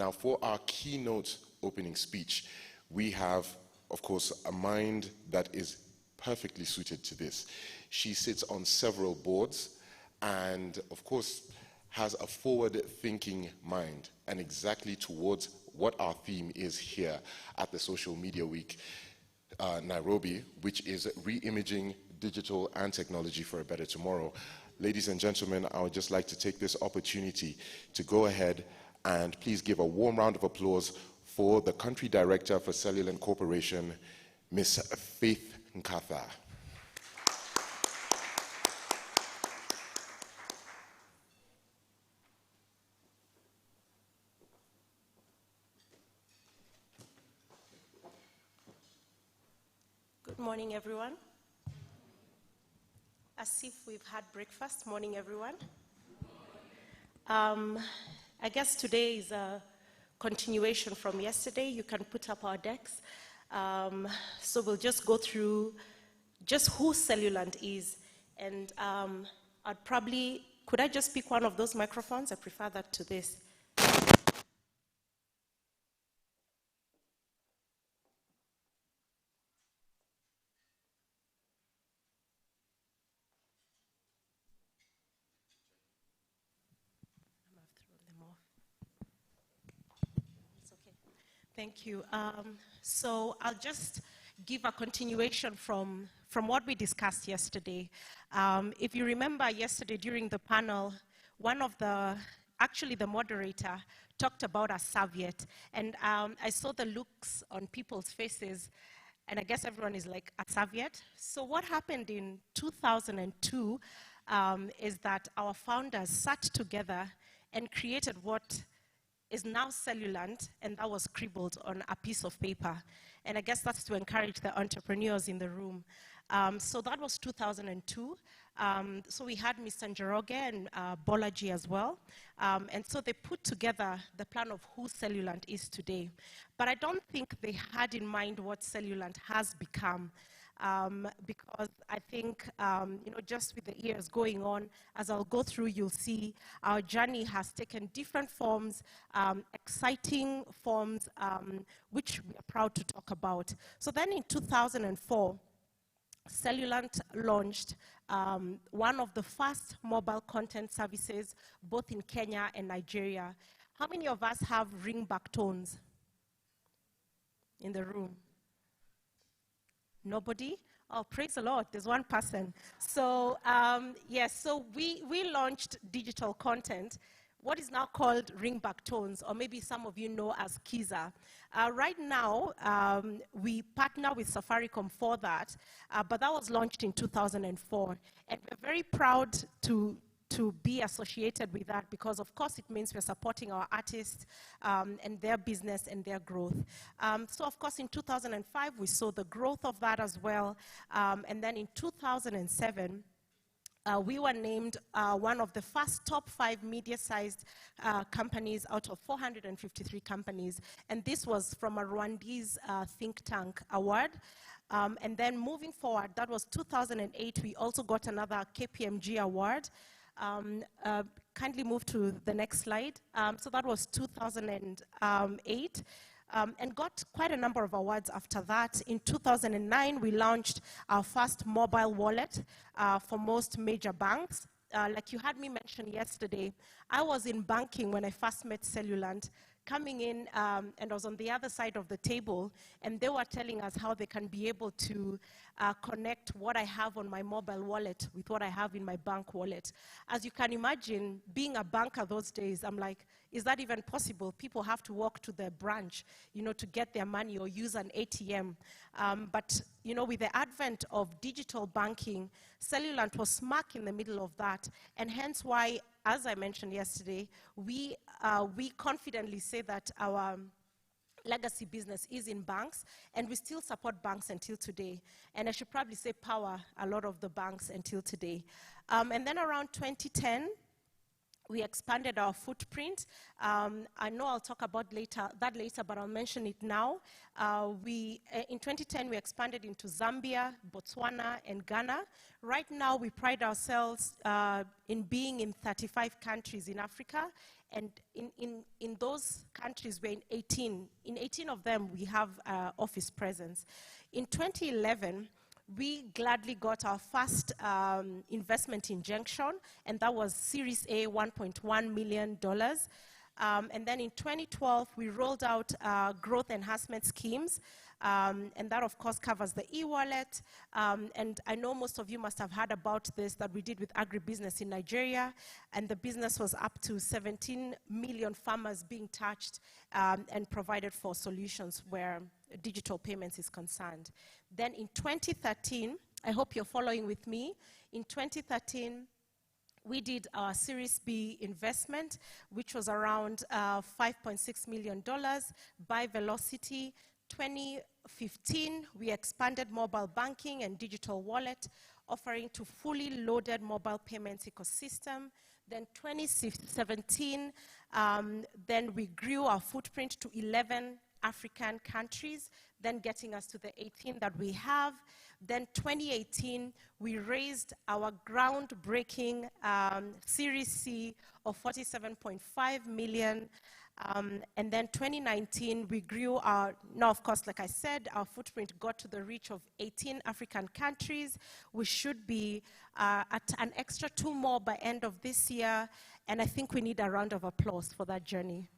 Now, for our keynote opening speech, we have, of course, a mind that is perfectly suited to this. She sits on several boards and, of course, has a forward-thinking mind, and exactly towards what our theme is here at the Social Media Week Nairobi, which is re-imaging digital and technology for a better tomorrow. Ladies and gentlemen, I would just like to take this opportunity to go ahead and please give a warm round of applause for the Country Director for Cellulant Corporation, Ms. Faith Nkatha. Good morning, everyone. As if we've had breakfast. Morning, everyone. I guess today is a continuation from yesterday. You can put up our decks. So we'll just go through just who Cellulant is. And I'd probably, could I just pick one of those microphones? I prefer that to this. Thank you. So I'll just give a continuation from what we discussed yesterday. If you remember yesterday during the panel, actually the moderator talked about a serviette. And I saw the looks on people's faces, and I guess everyone is like, a serviette? So what happened in 2002 is that our founders sat together and created what is now Cellulant, and that was scribbled on a piece of paper. And I guess that's to encourage the entrepreneurs in the room. So that was 2002. So we had Mr. Njoroge and Bolaji as well. And so they put together the plan of who Cellulant is today. But I don't think they had in mind what Cellulant has become. Because I think, just with the years going on, as I'll go through, you'll see our journey has taken different forms, exciting forms, which we are proud to talk about. So then in 2004, Cellulant launched one of the first mobile content services, both in Kenya and Nigeria. How many of us have ringback tones in the room? Nobody? Oh, praise the Lord, there's one person. So, yes, so we launched digital content, what is now called ringback tones, or maybe some of you know as Kiza. Right now, we partner with Safaricom for that, but that was launched in 2004. And we're very proud to be associated with that because, of course, it means we're supporting our artists and their business and their growth. So, of course, in 2005, we saw the growth of that as well. And then in 2007, we were named one of the first top 5 media-sized companies out of 453 companies. And this was from a Rwandese think tank award. And then moving forward, that was 2008, we also got another KPMG award. Kindly move to the next slide. So that was 2008. And got quite a number of awards after that. In 2009, we launched our first mobile wallet for most major banks. Like you had me mention yesterday, I was in banking when I first met Cellulant, coming in and I was on the other side of the table, and they were telling us how they can be able to connect what I have on my mobile wallet with what I have in my bank wallet. As you can imagine, being a banker those days, I'm like, is that even possible? People have to walk to the branch, to get their money or use an ATM. But, with the advent of digital banking, Cellulant was smack in the middle of that, and hence why, as I mentioned yesterday, we confidently say that our legacy business is in banks, and we still support banks until today. And I should probably say power a lot of the banks until today. And then around 2010, We expanded our footprint. I know I'll talk about that later, but I'll mention it now. In 2010, we expanded into Zambia, Botswana, and Ghana. Right now, we pride ourselves in being in 35 countries in Africa, and in those countries, we're in 18. In 18 of them, we have office presence. In 2011, we gladly got our first investment injection, and that was Series A, $1.1 million. And then in 2012, we rolled out growth enhancement schemes, and that, of course, covers the e-wallet. And I know most of you must have heard about this, that we did with agribusiness in Nigeria, and the business was up to 17 million farmers being touched and provided for solutions where digital payments is concerned. Then in 2013, I hope you're following with me, in 2013, we did our Series B investment, which was around $5.6 million by Velocity. 2015, we expanded mobile banking and digital wallet, offering to fully loaded mobile payments ecosystem. Then 2017, then we grew our footprint to 11 African countries, then getting us to the 18 that we have. Then 2018, we raised our groundbreaking Series C of $47.5 million. And then 2019, we grew our, now of course, like I said, our footprint got to the reach of 18 African countries. We should be at an extra 2 more by end of this year, and I think we need a round of applause for that journey.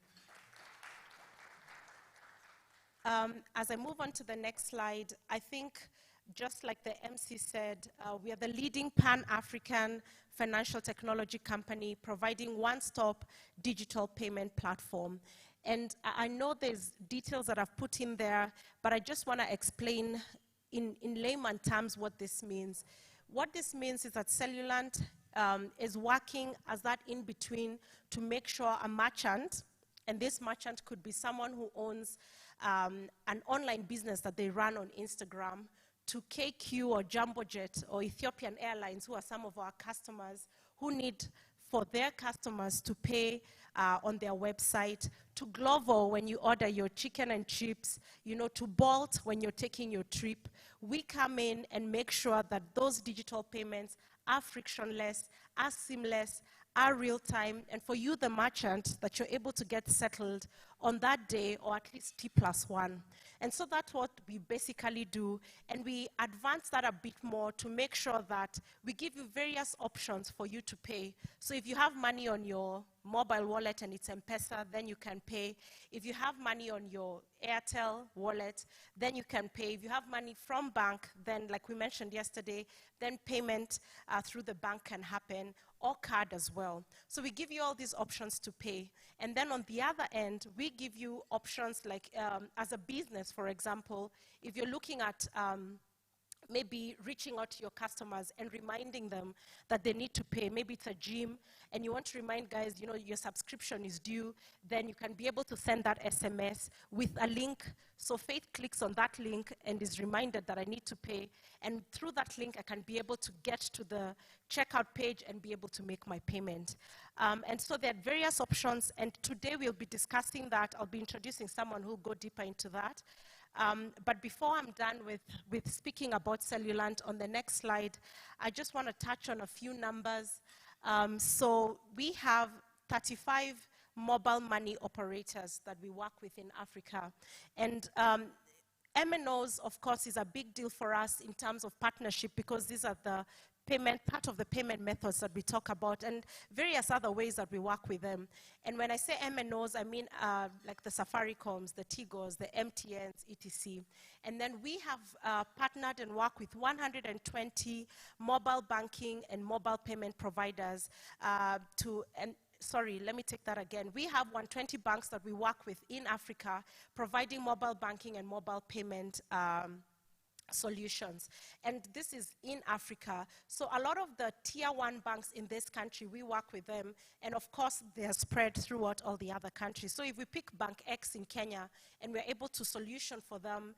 As I move on to the next slide, I think just like the MC said, we are the leading Pan-African financial technology company providing one-stop digital payment platform. And I know there's details that I've put in there, but I just want to explain in layman terms what this means. What this means is that Cellulant is working as that in-between to make sure a merchant, and this merchant could be someone who owns an online business that they run on Instagram, to KQ or Jumbojet or Ethiopian Airlines, who are some of our customers, who need for their customers to pay on their website, to Glovo when you order your chicken and chips, you know, to Bolt when you're taking your trip. We come in and make sure that those digital payments are frictionless, are seamless, are real time, and for you, the merchant, that you're able to get settled on that day or at least T+1. And so that's what we basically do, and we advance that a bit more to make sure that we give you various options for you to pay. So if you have money on your mobile wallet and it's M-Pesa, then you can pay. If you have money on your Airtel wallet, then you can pay. If you have money from bank, then like we mentioned yesterday, then payment through the bank can happen, or card as well. So we give you all these options to pay. And then on the other end, we give you options like as a business, for example, if you're looking at maybe reaching out to your customers and reminding them that they need to pay. Maybe it's a gym, and you want to remind guys, you know, your subscription is due, then you can be able to send that SMS with a link. So Faith clicks on that link and is reminded that I need to pay. And through that link, I can be able to get to the checkout page and be able to make my payment. And so there are various options, and today we'll be discussing that. I'll be introducing someone who will go deeper into that. But before I'm done with speaking about Cellulant, on the next slide, I just want to touch on a few numbers. So we have 35 mobile money operators that we work with in Africa. And MNOs, of course, is a big deal for us in terms of partnership, because these are the part of the payment methods that we talk about, and various other ways that we work with them. And when I say MNOs, I mean like the Safaricoms, the Tigos, the MTNs, etc. And then we have partnered and worked with 120 mobile banking and mobile payment providers sorry, let me take that again. We have 120 banks that we work with in Africa, providing mobile banking and mobile payment solutions. And this is in Africa. So a lot of the tier 1 banks in this country, we work with them, and of course they are spread throughout all the other countries. So if we pick Bank X in Kenya and we're able to solution for them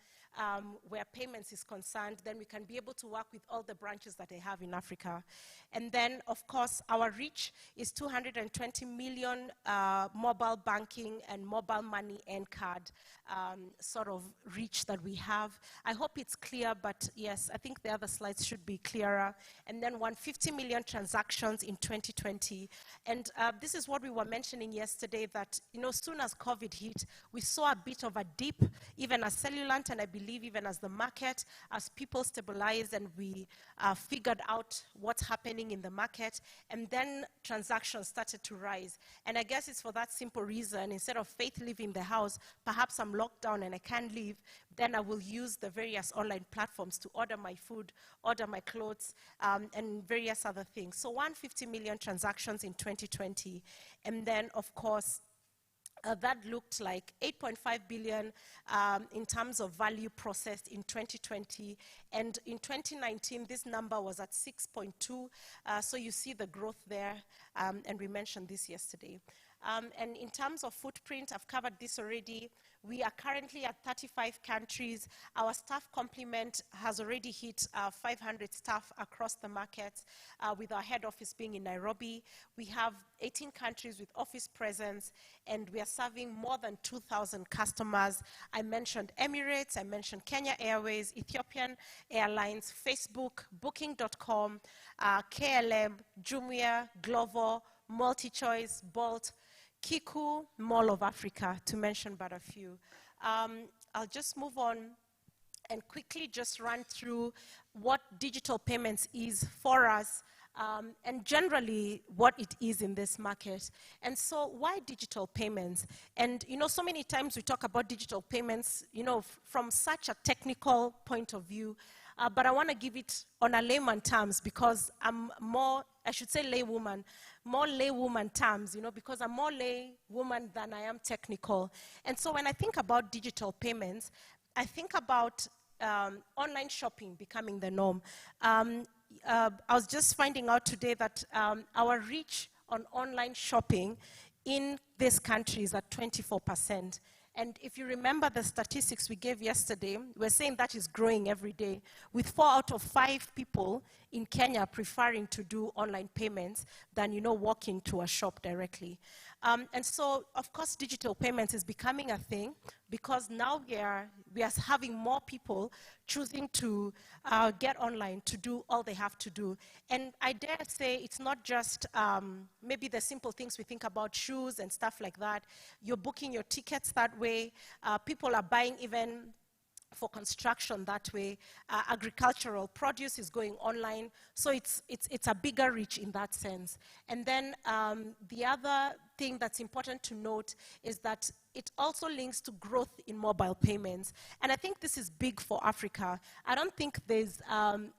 where payments is concerned, then we can be able to work with all the branches that they have in Africa. And then, of course, our reach is 220 million mobile banking and mobile money and card sort of reach that we have. I hope it's clear, but yes, I think the other slides should be clearer. And then 150 million transactions in 2020. And this is what we were mentioning yesterday, that, you know, soon as COVID hit, we saw a bit of a dip, even as Cellulant, and I believe even as the market, as people stabilized and we figured out what's happening in the market, and then transactions started to rise. And I guess it's for that simple reason, instead of Faith leaving the house, perhaps I'm locked down and I can't leave, then I will use the various online platforms to order my food, order my clothes, and various other things. So 150 million transactions in 2020. And then, of course, that looked like 8.5 billion in terms of value processed in 2020. And in 2019, this number was at 6.2. So you see the growth there, and we mentioned this yesterday. And in terms of footprint, I've covered this already. We are currently at 35 countries. Our staff complement has already hit 500 staff across the markets, with our head office being in Nairobi. We have 18 countries with office presence, and we are serving more than 2,000 customers. I mentioned Emirates, I mentioned Kenya Airways, Ethiopian Airlines, Facebook, Booking.com, KLM, Jumia, Glovo, MultiChoice, Bolt, Kiku, Mall of Africa, to mention but a few. I'll just move on and quickly just run through what digital payments is for us, and generally what it is in this market. And so why digital payments? And you know, so many times we talk about digital payments, you know, from such a technical point of view, but I want to give it on a layman terms, because I'm more, I should say laywoman, more laywoman terms, you know, because I'm more laywoman than I am technical. And so when I think about digital payments, I think about online shopping becoming the norm. I was just finding out today that our reach on online shopping in this country is at 24%. And if you remember the statistics we gave yesterday, we're saying that is growing every day, with 4 out of 5 people in Kenya preferring to do online payments than, you know, walk into a shop directly. And so, of course, digital payments is becoming a thing, because now we are having more people choosing to get online to do all they have to do. And I dare say it's not just maybe the simple things we think about, shoes and stuff like that. You're booking your tickets that way. People are buying even for construction that way. Agricultural produce is going online. So it's a bigger reach in that sense. And then the other thing that's important to note is that it also links to growth in mobile payments. And I think this is big for Africa. I don't think there's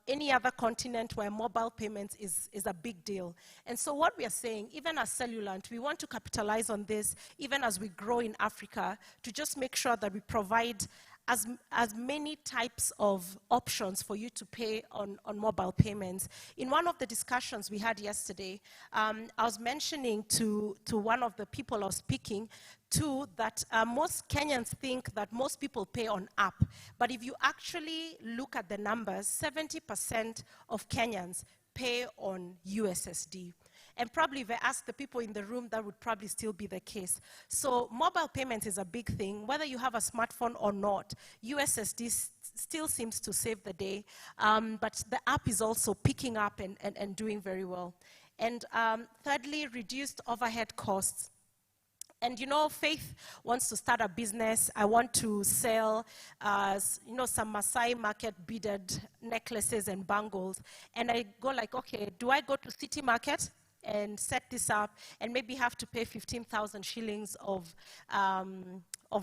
any other continent where mobile payments is a big deal. And so what we are saying, even as Cellulant, we want to capitalize on this, even as we grow in Africa, to just make sure that we provide as many types of options for you to pay on mobile payments. In one of the discussions we had yesterday, I was mentioning to one of the people I was speaking to that most Kenyans think that most people pay on app. But if you actually look at the numbers, 70% of Kenyans pay on USSD. And probably if I ask the people in the room, that would probably still be the case. So mobile payments is a big thing. Whether you have a smartphone or not, USSD still seems to save the day. But the app is also picking up and doing very well. And thirdly, reduced overhead costs. And you know, Faith wants to start a business. I want to sell, you know, some Maasai market beaded necklaces and bangles. And I go like, okay, do I go to City Market and set this up and maybe have to pay 15,000 shillings of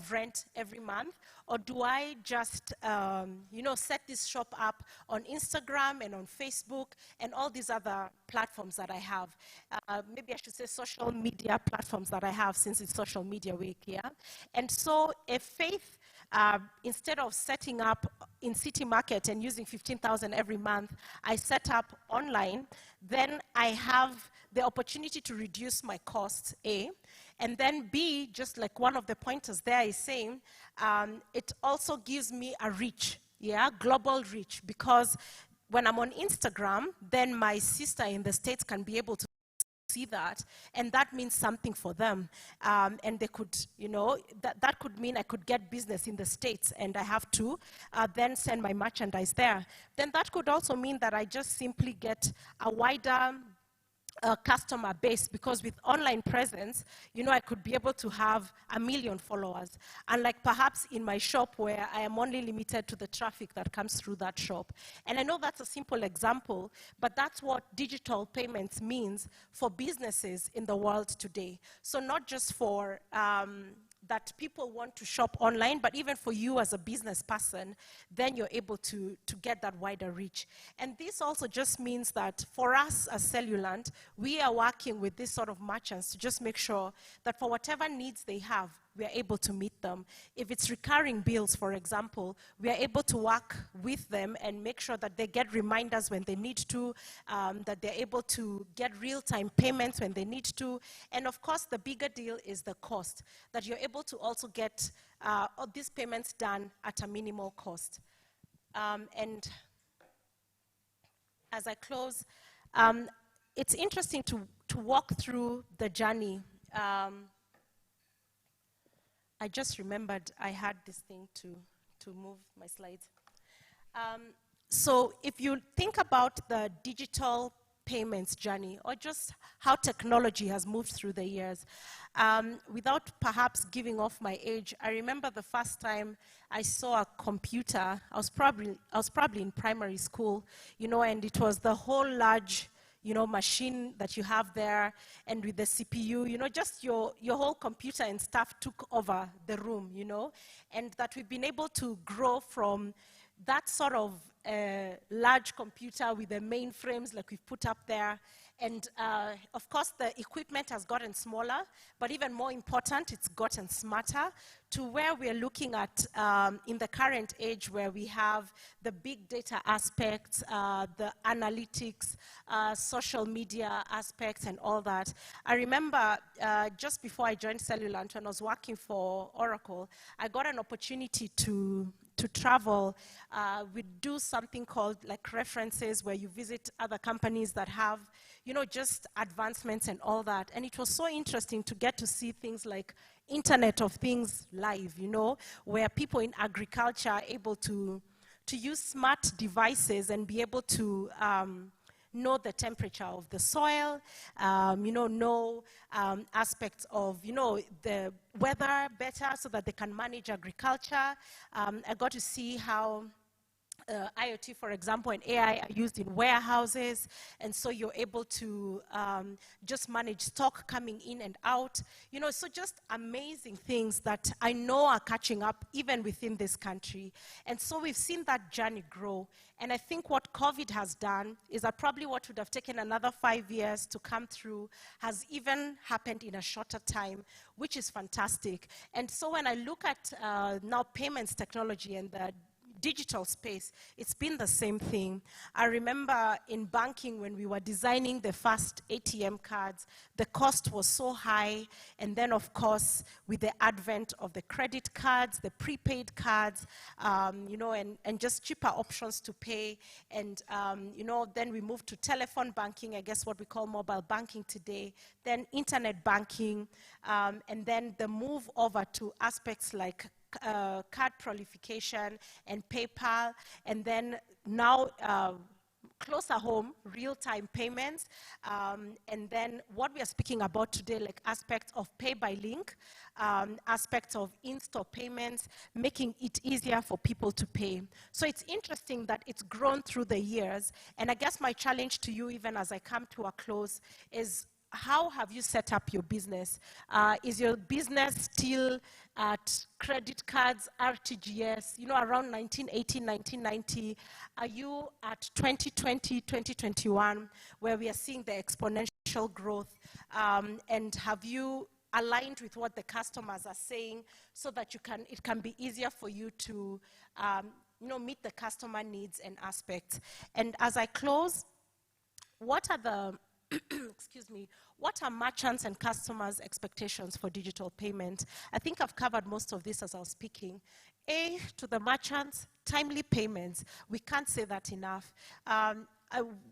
rent every month? Or do I just, you know, set this shop up on Instagram and on Facebook and all these other platforms that I have? Maybe I should say social media platforms that I have, since it's Social Media Week, yeah? And so if Faith, instead of setting up in City Market and using 15,000 every month, I set up online, then I have the opportunity to reduce my costs, A. And then B, just like one of the pointers there is saying, it also gives me a reach, yeah, global reach, because when I'm on Instagram, then my sister in the States can be able to see that, and that means something for them. And they could, you know, that could mean I could get business in the States, and I have to then send my merchandise there. Then that could also mean that I just simply get a wider customer base, because with online presence, you know, I could be able to have 1 million followers. Unlike perhaps in my shop where I am only limited to the traffic that comes through that shop. And I know that's a simple example, but that's what digital payments means for businesses in the world today. So not just for that people want to shop online, but even for you as a business person, then you're able to get that wider reach. And this also just means that for us as Cellulant, we are working with this sort of merchants to just make sure that for whatever needs they have, we are able to meet them. If it's recurring bills, for example, we are able to work with them and make sure that they get reminders when they need to, that they're able to get real-time payments when they need to. And of course, the bigger deal is the cost, that you're able to also get all these payments done at a minimal cost. And as I close, it's interesting to walk through the journey. I just remembered I had this thing to move my slides. So if you think about the digital payments journey, or just how technology has moved through the years, without perhaps giving off my age, I remember the first time I saw a computer. I was probably in primary school, you know, and it was the whole large, you know, machine that you have there, and with the CPU, you know, just your whole computer and stuff took over the room, you know, and that we've been able to grow from that sort of large computer with the mainframes like we've put up there. And of course, the equipment has gotten smaller, but even more important, it's gotten smarter, to where we're looking at in the current age, where we have the big data aspects, the analytics, social media aspects, and all that. I remember just before I joined Cellulant, when I was working for Oracle, I got an opportunity to travel. We do something called like references, where you visit other companies that have, you know, just advancements and all that. And it was so interesting to get to see things like Internet of Things live, you know, where people in agriculture are able to use smart devices and be able to know the temperature of the soil, you know aspects of, you know, the weather better so that they can manage agriculture. I got to see how IoT, for example, and AI are used in warehouses, and so you're able to just manage stock coming in and out. You know, so just amazing things that I know are catching up even within this country. And so we've seen that journey grow. And I think what COVID has done is that probably what would have taken another 5 years to come through has even happened in a shorter time, which is fantastic. And so when I look at now payments technology and the digital space, it's been the same thing. I remember in banking when we were designing the first ATM cards, the cost was so high, and then of course with the advent of the credit cards, the prepaid cards, you know, and just cheaper options to pay, and you know, then we moved to telephone banking, I guess what we call mobile banking today, then internet banking, and then the move over to aspects like card proliferation and PayPal, and then now closer home, real-time payments, and then what we are speaking about today, like aspects of pay by link, aspects of in-store payments, making it easier for people to pay. So it's interesting that it's grown through the years, and I guess my challenge to you, even as I come to a close, is how have you set up your business? Is your business still at credit cards, RTGS, you know, around 1980, 1990? Are you at 2020, 2021, where we are seeing the exponential growth? And have you aligned with what the customers are saying so that it can be easier for you to you know, meet the customer needs and aspects? And as I close, what are the excuse me, what are merchants and customers' expectations for digital payment? I think I've covered most of this as I was speaking. To the merchants, timely payments. We can't say that enough.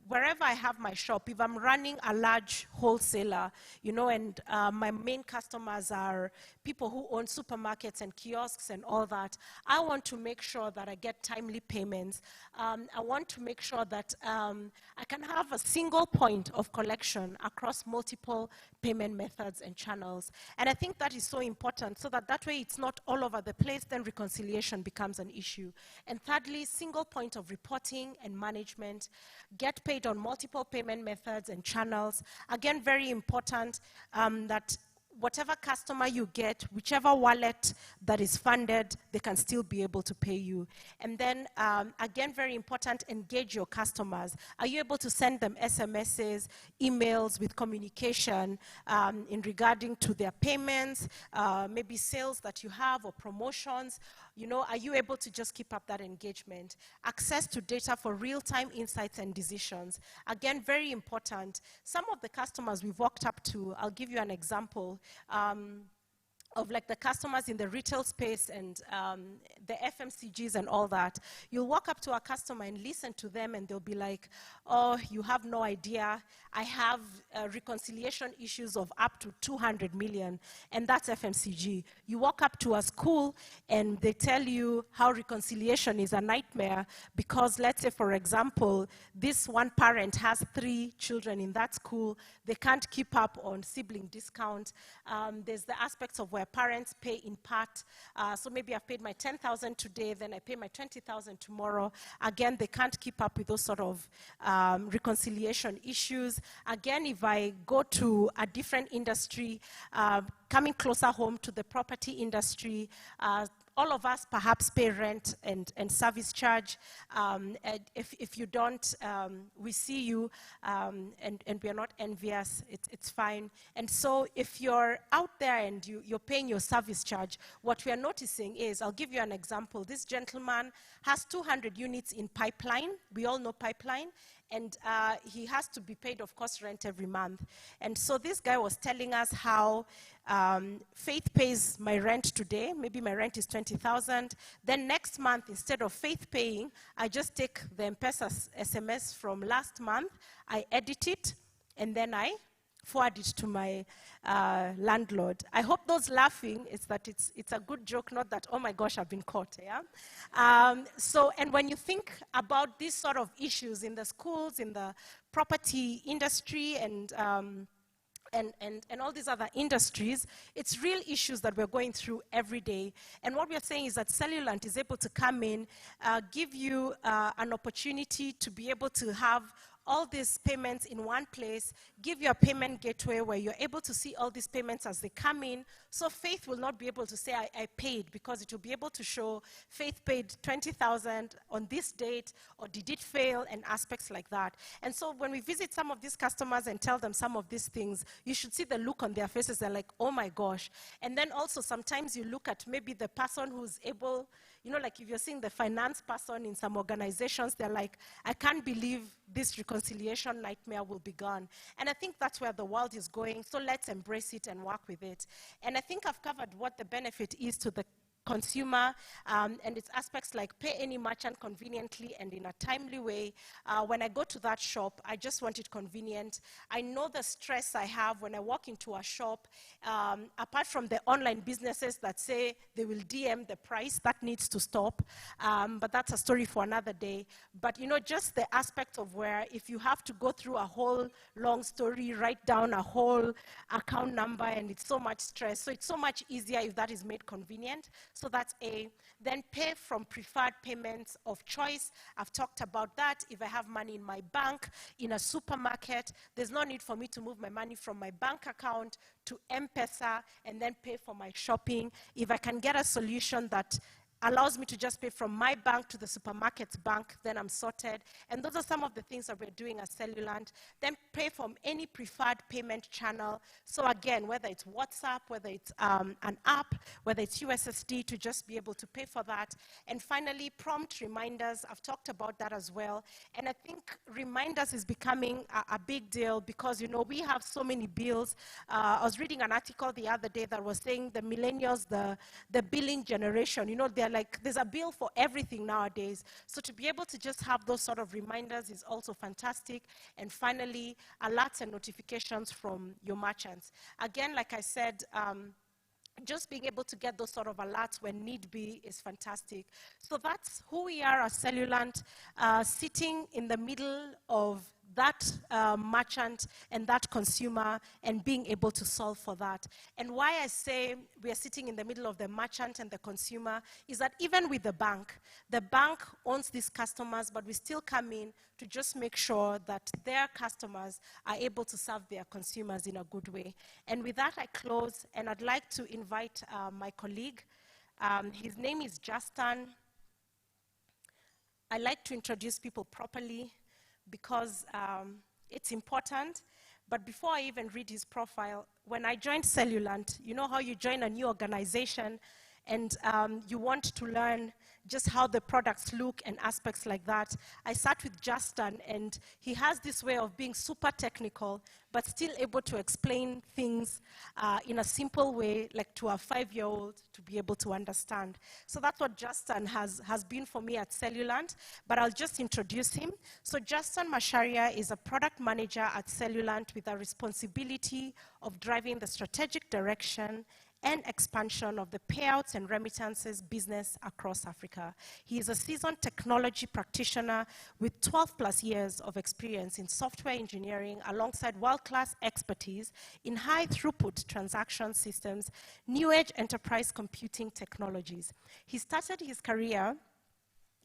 Wherever I have my shop, if I'm running a large wholesaler, and my main customers are people who own supermarkets and kiosks and all that, I want to make sure that I get timely payments. I want to make sure that I can have a single point of collection across multiple payment methods and channels. And I think that is so important, so that way it's not all over the place, then reconciliation becomes an issue. And thirdly, single point of reporting and management. Get paid on multiple payment methods and channels. Again, very important that whatever customer you get, whichever wallet that is funded, they can still be able to pay you. And then, again, very important, engage your customers. Are you able to send them SMSs, emails with communication in regarding to their payments, maybe sales that you have or promotions? Are you able to just keep up that engagement? Access to data for real-time insights and decisions. Again, very important. Some of the customers we've walked up to, I'll give you an example, of like the customers in the retail space and the FMCGs and all that. You'll walk up to a customer and listen to them and they'll be like, oh, you have no idea. I have reconciliation issues of up to 200 million, and that's FMCG. You walk up to a school and they tell you how reconciliation is a nightmare because, let's say, for example, this one parent has 3 children in that school. They can't keep up on sibling discount. There's the aspects of where parents pay in part. So maybe I've paid my 10,000 today, then I pay my 20,000 tomorrow. Again, they can't keep up with those sort of reconciliation issues. Again, if I go to a different industry, coming closer home to the property industry, all of us perhaps pay rent and service charge. And if you don't, we see you, and we are not envious. It's fine. And so if you're out there and you're paying your service charge, what we are noticing is, I'll give you an example. This gentleman has 200 units in pipeline. We all know pipeline. And he has to be paid, of course, rent every month. And so this guy was telling us how Faith pays my rent today. Maybe my rent is 20,000. Then next month, instead of Faith paying, I just take the M-Pesa SMS from last month, I edit it, and then I forward it to my landlord. I hope those laughing is that it's a good joke, not that, oh my gosh, I've been caught, yeah? And when you think about these sort of issues in the schools, in the property industry, and all these other industries, it's real issues that we're going through every day. And what we're saying is that Cellulant is able to come in, give you an opportunity to be able to have all these payments in one place, give you a payment gateway where you're able to see all these payments as they come in. So Faith will not be able to say, I paid, because it will be able to show Faith paid 20,000 on this date, or did it fail, and aspects like that. And so when we visit some of these customers and tell them some of these things, you should see the look on their faces. They're like, oh my gosh. And then also sometimes you look at maybe the person who's able, like if you're seeing the finance person in some organizations, they're like, I can't believe this reconciliation nightmare will be gone. And I think that's where the world is going, so let's embrace it and work with it. And I think I've covered what the benefit is to the consumer, and its aspects like pay any merchant conveniently and in a timely way. When I go to that shop, I just want it convenient. I know the stress I have when I walk into a shop, apart from the online businesses that say they will DM the price. That needs to stop, but that's a story for another day. But just the aspect of where if you have to go through a whole long story, write down a whole account number, and it's so much stress. So it's so much easier if that is made convenient. So that's A. Then pay from preferred payments of choice. I've talked about that. If I have money in my bank, in a supermarket, there's no need for me to move my money from my bank account to M-Pesa and then pay for my shopping. If I can get a solution that allows me to just pay from my bank to the supermarket's bank, then I'm sorted. And those are some of the things that we're doing at Cellulant. Then pay from any preferred payment channel. So again, whether it's WhatsApp, whether it's an app, whether it's USSD, to just be able to pay for that. And finally, prompt reminders. I've talked about that as well. And I think reminders is becoming a big deal because, you know, we have so many bills. I was reading an article the other day that was saying the millennials, the billing generation, you know, they're like, there's a bill for everything nowadays. So to be able to just have those sort of reminders is also fantastic. And finally, alerts and notifications from your merchants. Again, like I said, just being able to get those sort of alerts when need be is fantastic. So that's who we are as Cellulant, sitting in the middle of that merchant and that consumer and being able to solve for that. And why I say we are sitting in the middle of the merchant and the consumer is that even with the bank owns these customers, but we still come in to just make sure that their customers are able to serve their consumers in a good way. And with that, I close, and I'd like to invite my colleague. His name is Justin. I like to introduce people properly because it's important. But before I even read his profile, when I joined Cellulant, you know how you join a new organization and you want to learn just how the products look and aspects like that. I sat with Justin, and he has this way of being super technical, but still able to explain things in a simple way, like to a 5-year-old to be able to understand. So that's what Justin has been for me at Cellulant, but I'll just introduce him. So Justin Masharia is a product manager at Cellulant with a responsibility of driving the strategic direction and expansion of the payouts and remittances business across Africa. He is a seasoned technology practitioner with 12 plus years of experience in software engineering alongside world-class expertise in high throughput transaction systems, new age enterprise computing technologies. He started his career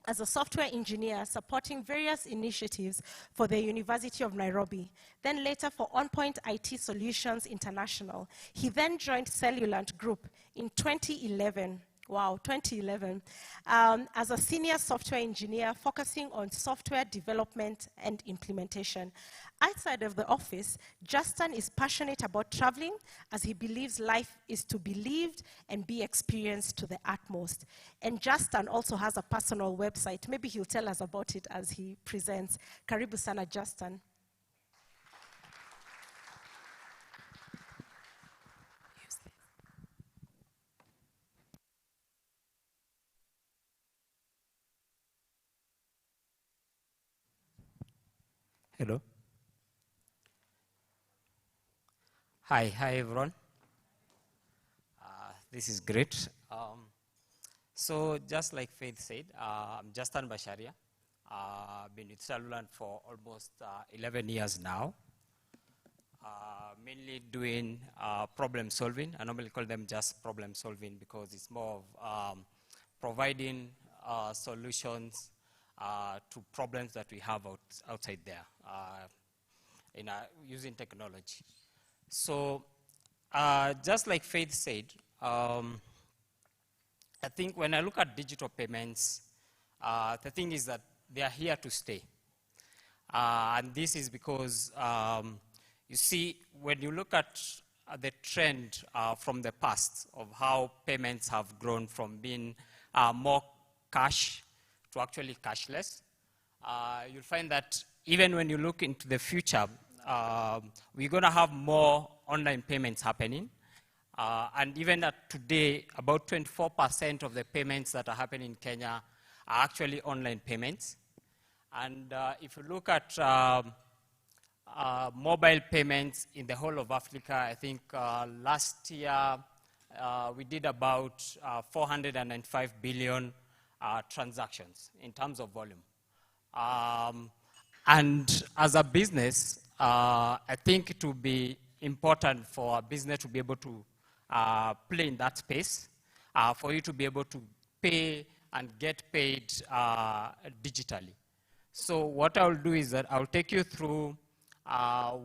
as a software engineer supporting various initiatives for the University of Nairobi, then later for OnPoint IT Solutions International. He then joined Cellulant Group in 2011. Wow, 2011, as a senior software engineer focusing on software development and implementation. Outside of the office, Justin is passionate about traveling as he believes life is to be lived and be experienced to the utmost. And Justin also has a personal website. Maybe he'll tell us about it as he presents. Karibu sana, Justin. Hello. Hi everyone. This is great. So just like Faith said, I'm Justin Basharia. I've been with Cellulant for almost 11 years now. Mainly doing problem solving. I normally call them just problem solving because it's more of providing solutions to problems that we have outside there using technology. So just like Faith said, I think when I look at digital payments, the thing is that they are here to stay. And this is because, you see, when you look at the trend from the past of how payments have grown from being more cash to actually cashless, you'll find that even when you look into the future, we're going to have more online payments happening. And even at today, about 24% of the payments that are happening in Kenya are actually online payments. And if you look at mobile payments in the whole of Africa, I think last year we did about 495 billion transactions in terms of volume. And as a business, I think it will be important for a business to be able to play in that space, for you to be able to pay and get paid digitally. So what I'll do is that I'll take you through how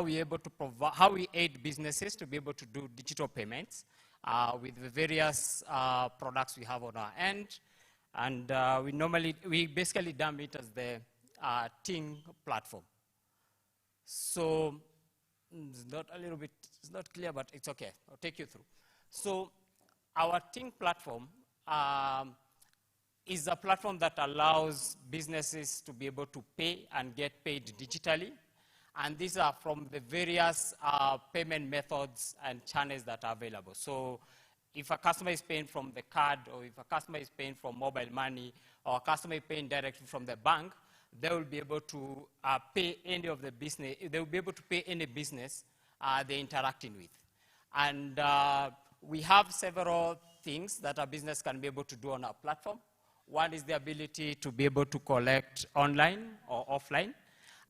we able to provide, how we aid businesses to be able to do digital payments, with the various products we have on our end. And we basically dump it as the Ting platform. So it's not clear, but it's okay. I'll take you through. So our Ting platform is a platform that allows businesses to be able to pay and get paid digitally. And these are from the various payment methods and channels that are available. So if a customer is paying from the card, or if a customer is paying from mobile money, or a customer is paying directly from the bank, they will be able to pay any of the business. They will be able to pay any business they're interacting with. And we have several things that a business can be able to do on our platform. One is the ability to be able to collect online or offline.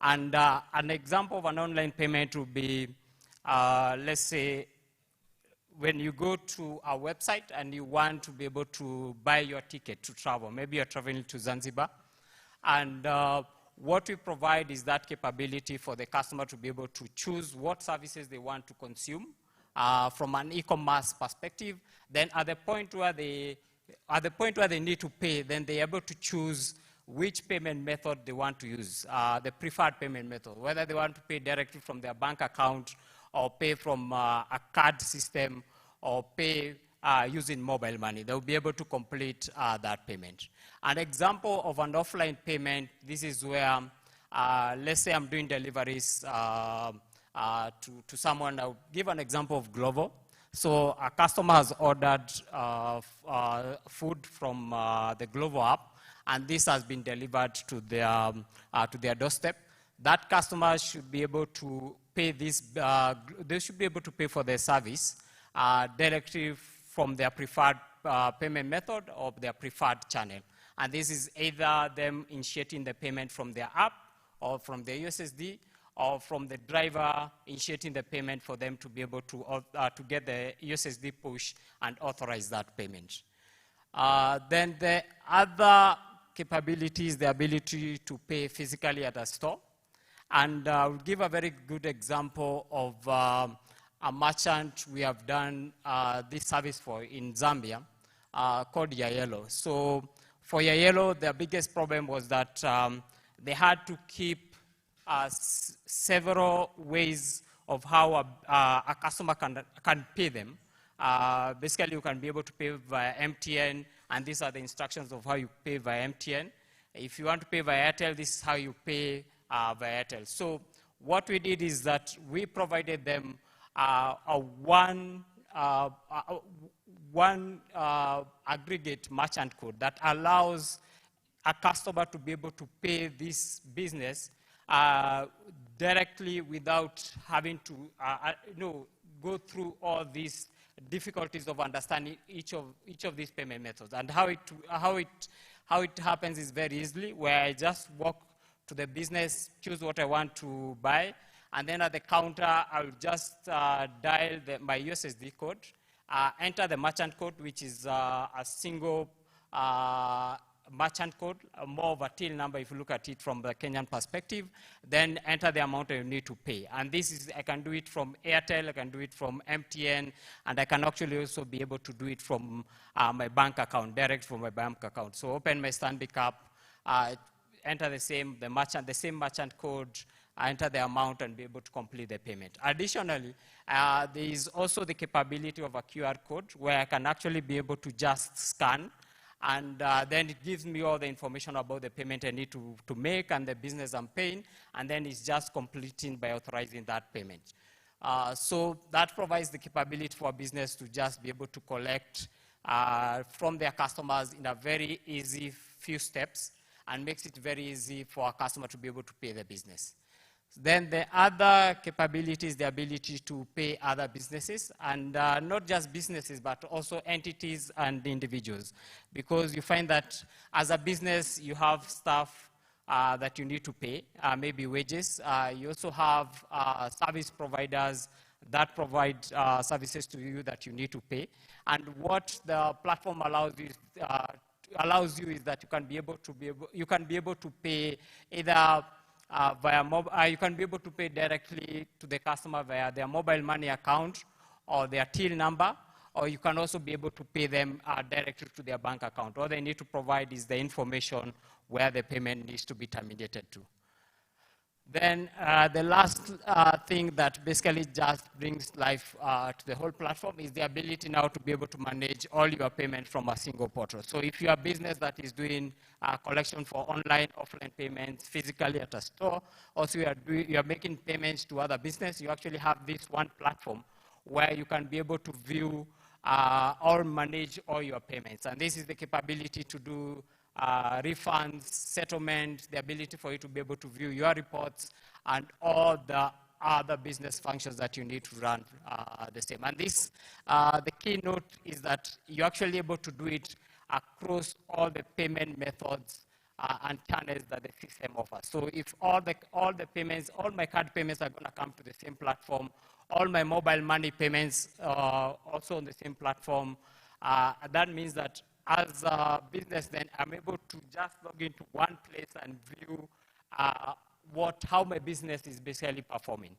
And an example of an online payment would be, let's say, when you go to our website and you want to be able to buy your ticket to travel. Maybe you're traveling to Zanzibar. And what we provide is that capability for the customer to be able to choose what services they want to consume from an e-commerce perspective. Then at the point where they need to pay, then they're able to choose which payment method they want to use, the preferred payment method, whether they want to pay directly from their bank account or pay from a card system or pay using mobile money. They'll be able to complete that payment. An example of an offline payment, this is where, let's say I'm doing deliveries to someone. I'll give an example of Glovo. So a customer has ordered food from the Glovo app, and this has been delivered to their doorstep. That customer should be able to pay this, they should be able to pay for their service directly from their preferred payment method or their preferred channel. And this is either them initiating the payment from their app or from their USSD, or from the driver initiating the payment for them to be able to get the USSD push and authorize that payment. Then the other capability is the ability to pay physically at a store. And I'll give a very good example of a merchant we have done this service for in Zambia called Yayelo. So for Yayelo, the biggest problem was that they had to keep several ways of how a customer can pay them. Basically, you can be able to pay via MTN, and these are the instructions of how you pay via MTN. If you want to pay via Airtel, this is how you pay via Airtel. So what we did is that we provided them one aggregate merchant code that allows a customer to be able to pay this business directly without having to go through all these difficulties of understanding each of these payment methods. And how it happens is very easily, where I just walk to the business, choose what I want to buy, and then at the counter, I'll just dial my USSD code, enter the merchant code, which is a single merchant code, more of a till number if you look at it from the Kenyan perspective, then enter the amount you need to pay. And this is, I can do it from Airtel, I can do it from MTN, and I can actually also be able to do it from my bank account, direct from my bank account. So open my Stanbic app, enter the same merchant code, enter the amount and be able to complete the payment. Additionally, there is also the capability of a QR code where I can actually be able to just scan, and then it gives me all the information about the payment I need to make and the business I'm paying, and then it's just completing by authorizing that payment. So that provides the capability for a business to just be able to collect from their customers in a very easy few steps, and makes it very easy for a customer to be able to pay the business. Then the other capability is the ability to pay other businesses, and not just businesses, but also entities and individuals. Because you find that as a business, you have staff that you need to pay, maybe wages. You also have service providers that provide services to you that you need to pay. And what the platform allows you is that you can be able to pay either via mobile, you can be able to pay directly to the customer via their mobile money account or their till number, or you can also be able to pay them directly to their bank account. All they need to provide is the information where the payment needs to be terminated to. Then the last thing that basically just brings life to the whole platform is the ability now to be able to manage all your payments from a single portal. So if you're a business that is doing collection for online, offline payments physically at a store, also you are making payments to other business, you actually have this one platform where you can be able to view or manage all your payments. And this is the capability to do refunds, settlement, the ability for you to be able to view your reports, and all the other business functions that you need to run the same. And this, the keynote is that you're actually able to do it across all the payment methods and channels that the system offers. So if all the payments, all my card payments are going to come to the same platform, all my mobile money payments also on the same platform, that means that as a business, then I'm able to just log into one place and view how my business is basically performing.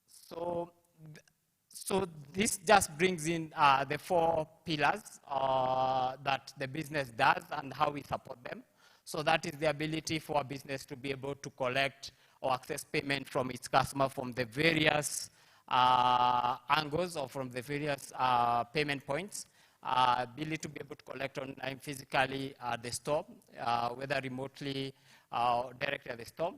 So this just brings in the 4 pillars that the business does and how we support them. So that is the ability for a business to be able to collect or access payment from its customer from the various angles or from the various payment points. Ability to be able to collect online physically at the store, whether remotely or directly at the store.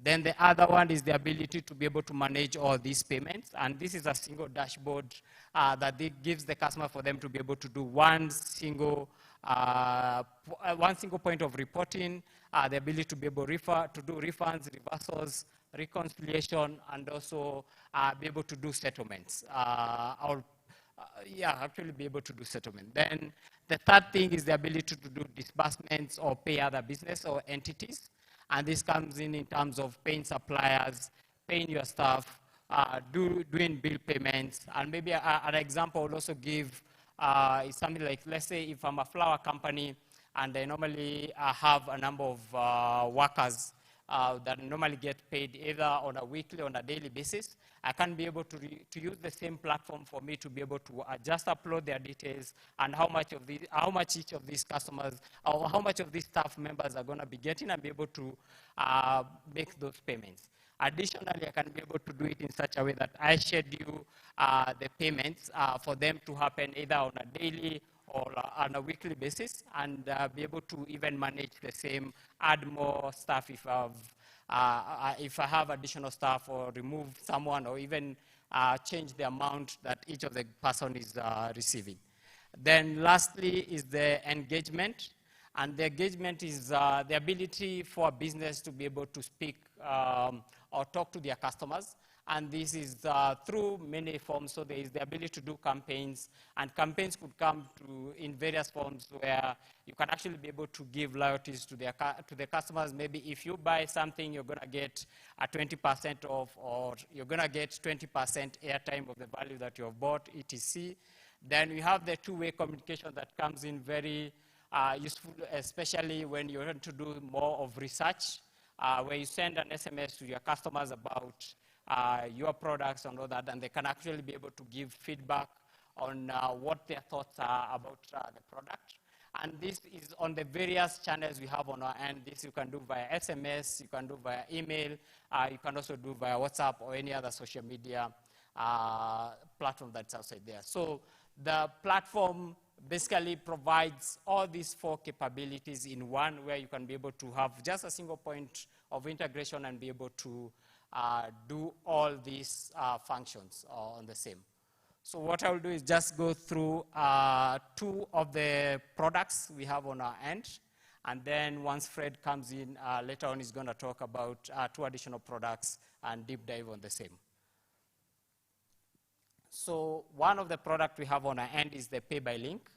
Then the other one is the ability to be able to manage all these payments. And this is a single dashboard that gives the customer for them to be able to do one single point of reporting, the ability to be able to do refunds, reversals, reconciliation, and also be able to do settlements. Actually be able to do settlement. Then the third thing is the ability to do disbursements or pay other business or entities. And this comes in terms of paying suppliers, paying your staff, doing bill payments. And maybe an example would also give is something like, let's say if I'm a flower company and I normally have a number of workers that normally get paid either on a weekly or on a daily basis, I can be able to use the same platform for me to be able to just upload their details and how much each of these customers or how much of these staff members are going to be getting and be able to make those payments. Additionally, I can be able to do it in such a way that I schedule the payments for them to happen either on a daily or on a weekly basis, and be able to even manage the same, add more staff if I have additional staff, or remove someone, or even change the amount that each of the person is receiving. Then lastly is the engagement. And the engagement is the ability for a business to be able to speak or talk to their customers. And this is through many forms. So there is the ability to do campaigns, and campaigns could come in various forms where you can actually be able to give loyalties to the customers. Maybe if you buy something, you're going to get a 20% off, or you're going to get 20% airtime of the value that you have bought, etc. Then we have the two-way communication that comes in very useful, especially when you want to do more of research, where you send an SMS to your customers about your products and all that, and they can actually be able to give feedback on what their thoughts are about the product. And this is on the various channels we have on our end. This you can do via SMS, you can do via email, you can also do via WhatsApp or any other social media platform that's outside there. So the platform basically provides all these 4 capabilities in one, where you can be able to have just a single point of integration and be able to do all these functions on the same. So what I will do is just go through 2 of the products we have on our end. And then once Fred comes in, later on he's going to talk about 2 additional products and deep dive on the same. So one of the products we have on our end is the Pay by Link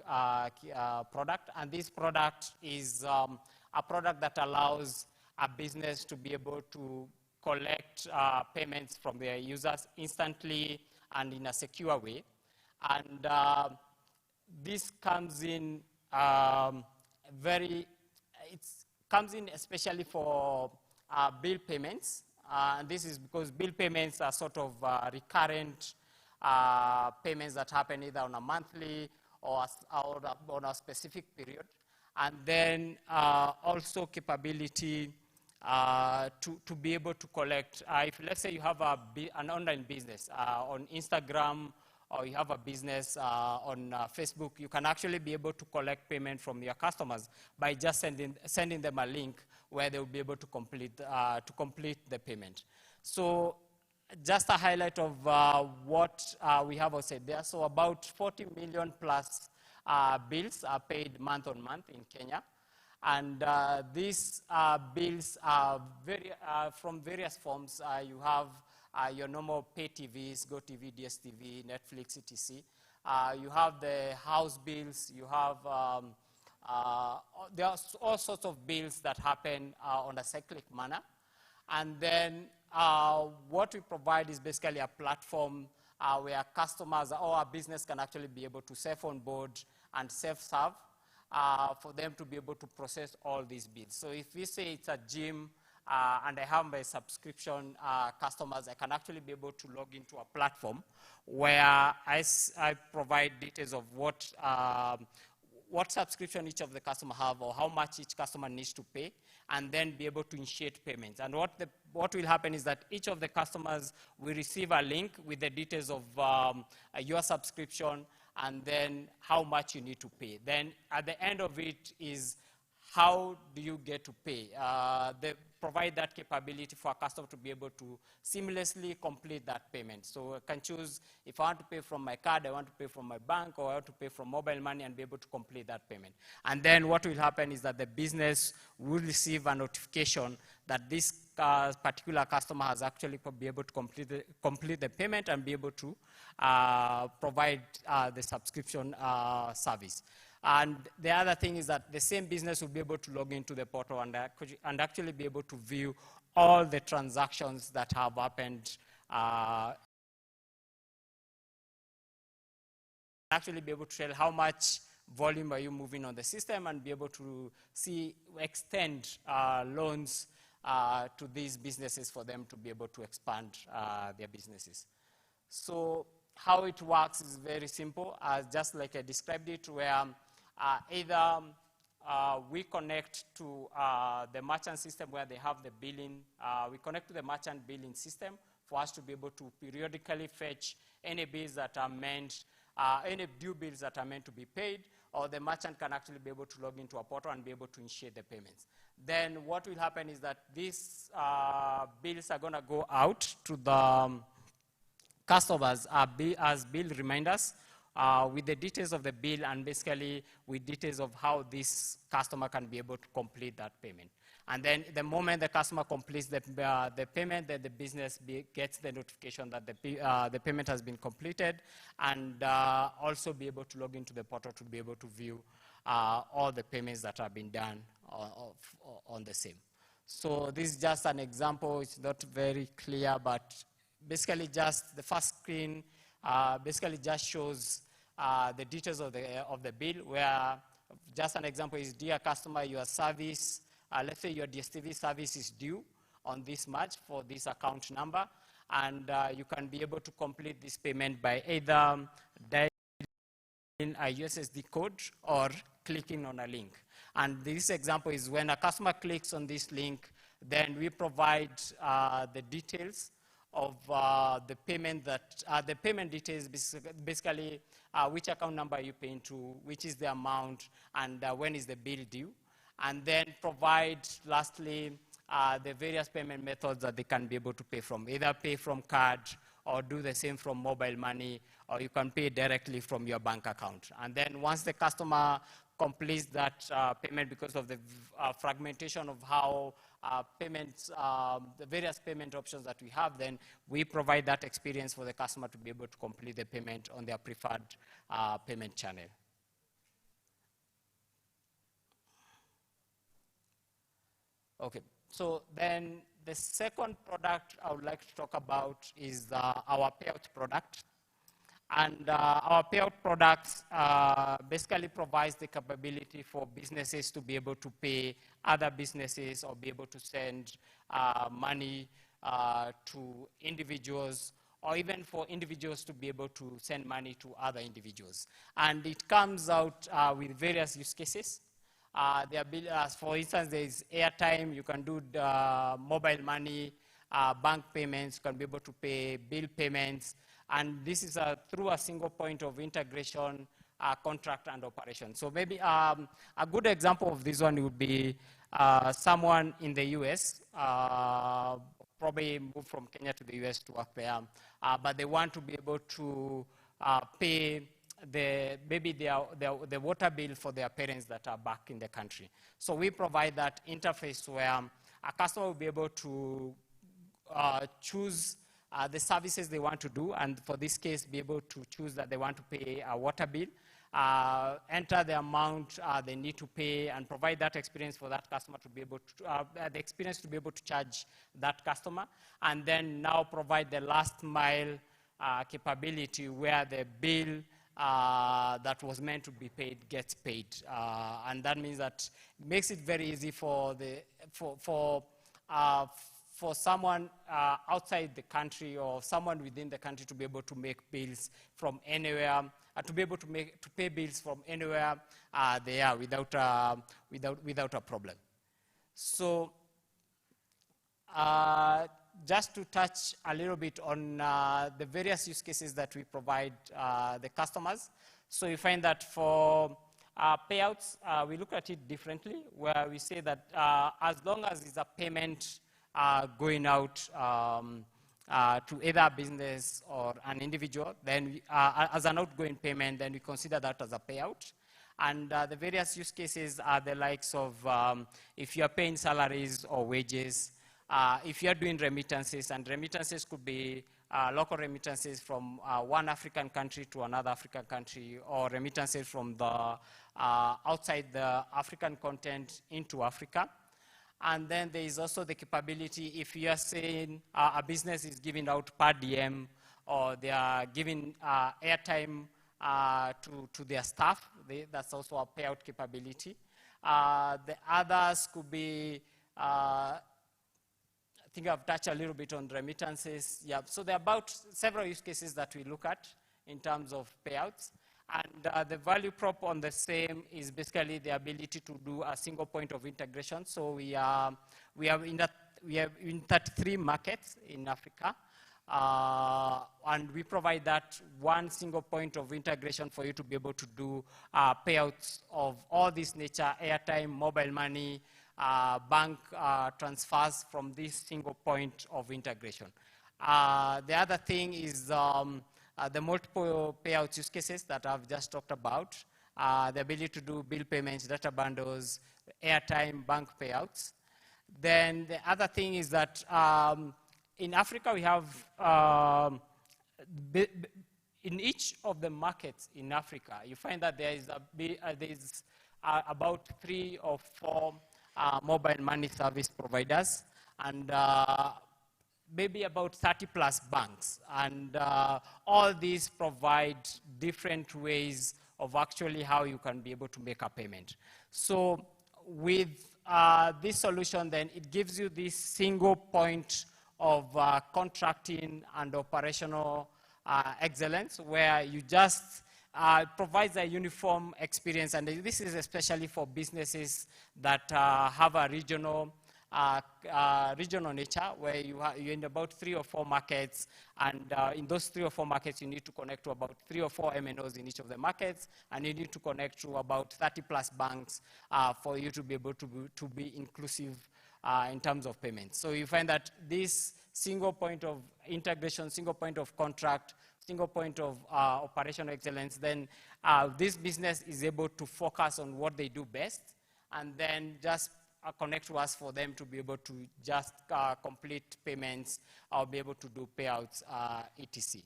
product. And this product is a product that allows a business to be able to collect payments from their users instantly and in a secure way. And this comes in comes in especially for bill payments. And this is because bill payments are sort of recurrent payments that happen either on a monthly or on a specific period. And then also capability to be able to collect. If let's say you have an online business on Instagram, or you have a business on Facebook, you can actually be able to collect payment from your customers by just sending them a link where they will be able to complete the payment. So just a highlight of what we have said there. So about 40 million plus bills are paid month on month in Kenya. And these bills are from various forms. You have your normal pay TVs, GoTV, DSTV, Netflix, etc. You have the house bills. You have, there are all sorts of bills that happen on a cyclic manner. And then what we provide is basically a platform where customers or a business can actually be able to self-onboard and self-serve for them to be able to process all these bills. So if we say it's a gym and I have my subscription customers, I can actually be able to log into a platform where I provide details of what subscription each of the customer have or how much each customer needs to pay, and then be able to initiate payments. And what will happen is that each of the customers will receive a link with the details of your subscription and then how much you need to pay. Then at the end of it is how do you get to pay. They provide that capability for a customer to be able to seamlessly complete that payment. So I can choose if I want to pay from my card, I want to pay from my bank, or I want to pay from mobile money and be able to complete that payment. And then what will happen is that the business will receive a notification that this particular customer has actually be able to complete the payment and be able to provide the subscription service. And the other thing is that the same business will be able to log into the portal and actually be able to view all the transactions that have happened. Actually be able to tell how much volume are you moving on the system and be able to extend loans to these businesses for them to be able to expand their businesses. So how it works is very simple, just like I described it, where either we connect to the merchant system where they have the billing. We connect to the merchant billing system for us to be able to periodically fetch any bills that are meant, any due bills that are meant to be paid, or the merchant can actually be able to log into a portal and be able to initiate the payments. Then what will happen is that these bills are going to go out to the customers as bill reminders with the details of the bill and basically with details of how this customer can be able to complete that payment. And then the moment the customer completes the payment, then the business gets the notification that the payment has been completed, and also be able to log into the portal to be able to view all the payments that have been done on the same. So this is just an example. It's not very clear, but basically just the first screen basically just shows the details of the bill, where just an example is, dear customer, your service, let's say your DSTV service is due on this March for this account number, and you can be able to complete this payment by either dialing a USSD code or clicking on a link. And this example is when a customer clicks on this link, then we provide the details of the payment the payment details, basically which account number you paying to, which is the amount, and when is the bill due. And then provide, lastly, the various payment methods that they can be able to pay from, either pay from card or do the same from mobile money, or you can pay directly from your bank account. And then once the customer completes that payment, because of the fragmentation of how payments, the various payment options that we have, then we provide that experience for the customer to be able to complete the payment on their preferred payment channel. Okay, so then the second product I would like to talk about is our payout product. And our payout products basically provides the capability for businesses to be able to pay other businesses or be able to send money to individuals or even for individuals to be able to send money to other individuals. And it comes out with various use cases. For instance, there is airtime, you can do the mobile money, bank payments, you can be able to pay bill payments, and this is through a single point of integration, contract and operation. So maybe a good example of this one would be someone in the US, probably moved from Kenya to the US to work there, but they want to be able to pay the water bill for their parents that are back in the country. So we provide that interface where a customer will be able to choose the services they want to do, and for this case, be able to choose that they want to pay a water bill, enter the amount they need to pay, and provide that experience for that customer to be able to, the experience to be able to charge that customer, and then now provide the last mile capability where the bill that was meant to be paid gets paid. And that means that it makes it very easy for someone outside the country or someone within the country to be able to make bills from anywhere, to be able to pay bills from anywhere they are without a problem. So just to touch a little bit on the various use cases that we provide the customers. So you find that for payouts, we look at it differently, where we say that as long as it's a payment going out to either a business or an individual, then as an outgoing payment, then we consider that as a payout. And the various use cases are the likes of if you're paying salaries or wages, if you're doing remittances, and remittances could be local remittances from one African country to another African country, or remittances from the outside the African continent into Africa. And then there is also the capability, if you are saying a business is giving out per diem, or they are giving airtime to their staff, that's also a payout capability. The others could be, I think I've touched a little bit on remittances. Yeah, so there are about several use cases that we look at in terms of payouts. And the value prop on the same is basically the ability to do a single point of integration. So we have in 33 markets in Africa, and we provide that one single point of integration for you to be able to do payouts of all this nature: airtime, mobile money, bank transfers from this single point of integration. The other thing is the multiple payouts use cases that I've just talked about, the ability to do bill payments, data bundles, airtime, bank payouts. Then the other thing is that in Africa we have, in each of the markets in Africa, you find that there is about 3 or 4 mobile money service providers, and maybe about 30 plus banks. And all these provide different ways of actually how you can be able to make a payment. So with this solution, then it gives you this single point of contracting and operational excellence, where you just provides a uniform experience. And this is especially for businesses that have a regional nature, where you're in about 3 or 4 markets, and in those 3 or 4 markets you need to connect to about 3 or 4 MNOs in each of the markets, and you need to connect to about 30 plus banks for you to be able to be inclusive in terms of payments. So you find that this single point of integration, single point of contract, single point of operational excellence, then this business is able to focus on what they do best, and then just connect to us for them to be able to just complete payments or be able to do payouts, etc.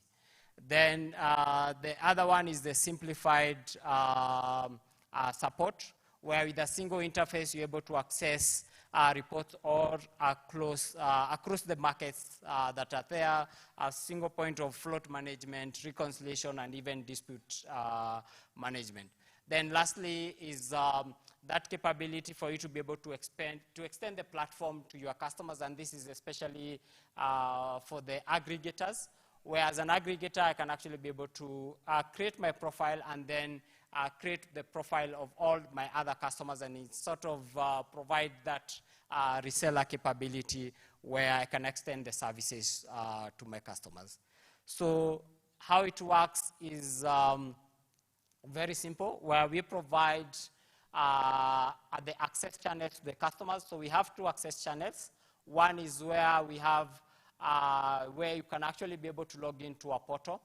Then the other one is the simplified support, where with a single interface you're able to access reports all across the markets that are there, a single point of float management, reconciliation, and even dispute management. Then lastly is that capability for you to be able to extend the platform to your customers, and this is especially for the aggregators, Whereas an aggregator, I can actually be able to create my profile and then create the profile of all my other customers, and it sort of provide that reseller capability where I can extend the services to my customers. So how it works is very simple, where we provide the access channels to the customers. So we have two access channels. One is where we have where you can actually be able to log into a portal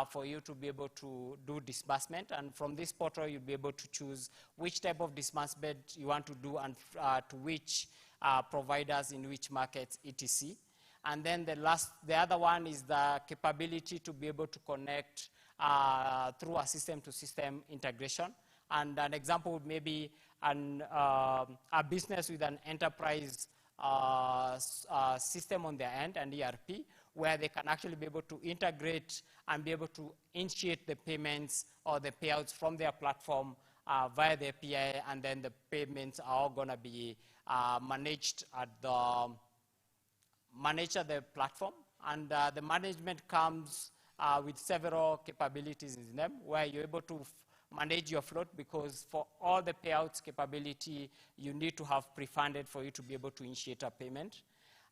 for you to be able to do disbursement. And from this portal, you'll be able to choose which type of disbursement you want to do and to which providers in which markets, etc. And then the other one is the capability to be able to connect through a system-to-system integration. And an example would maybe a business with an enterprise system on their end, an ERP, where they can actually be able to integrate and be able to initiate the payments or the payouts from their platform via the API, and then the payments are all going to be managed at the platform. And the management comes with several capabilities in them, where you're able to manage your float, because for all the payouts capability, you need to have pre-funded for you to be able to initiate a payment.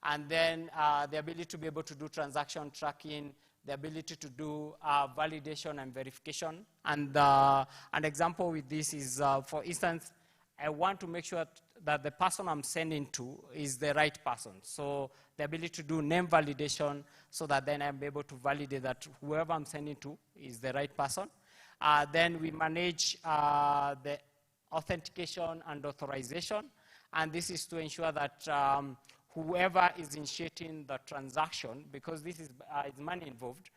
And then the ability to be able to do transaction tracking, the ability to do validation and verification. And an example with this is, for instance, I want to make sure that the person I'm sending to is the right person. So the ability to do name validation, so that then I'm able to validate that whoever I'm sending to is the right person. Then we manage the authentication and authorization. And this is to ensure that whoever is initiating the transaction, because this is money involved,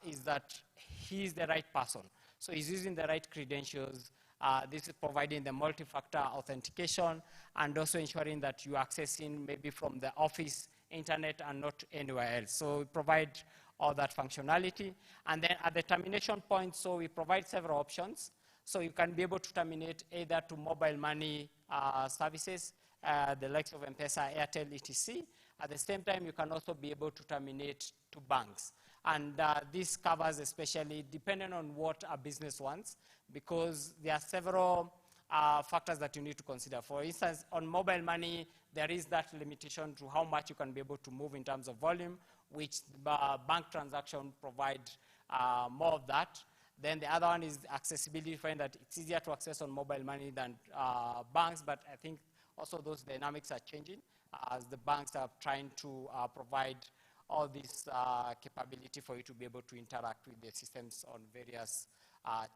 is that he's the right person. So he's using the right credentials. This is providing the multi-factor authentication, and also ensuring that you're accessing maybe from the office internet and not anywhere else. So we provide all that functionality. And then at the termination point, so we provide several options. So you can be able to terminate either to mobile money services, the likes of M-Pesa, Airtel, etc. At the same time, you can also be able to terminate to banks. And this covers especially depending on what a business wants, because there are several factors that you need to consider. For instance, on mobile money, there is that limitation to how much you can be able to move in terms of volume, which bank transaction provide more of that. Then the other one is accessibility, find that it's easier to access on mobile money than banks, but I think also those dynamics are changing as the banks are trying to provide all this capability for you to be able to interact with the systems on various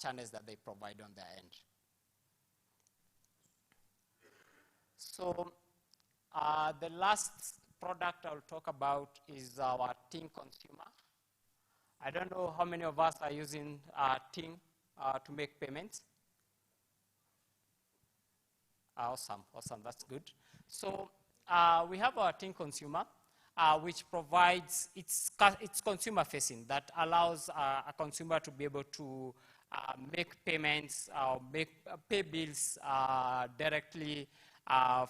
channels that they provide on their end. So the last product I'll talk about is our Ting Consumer. I don't know how many of us are using Ting to make payments. Awesome, that's good. So we have our Ting Consumer, which provides, it's consumer facing, that allows a consumer to be able to make payments, pay bills directly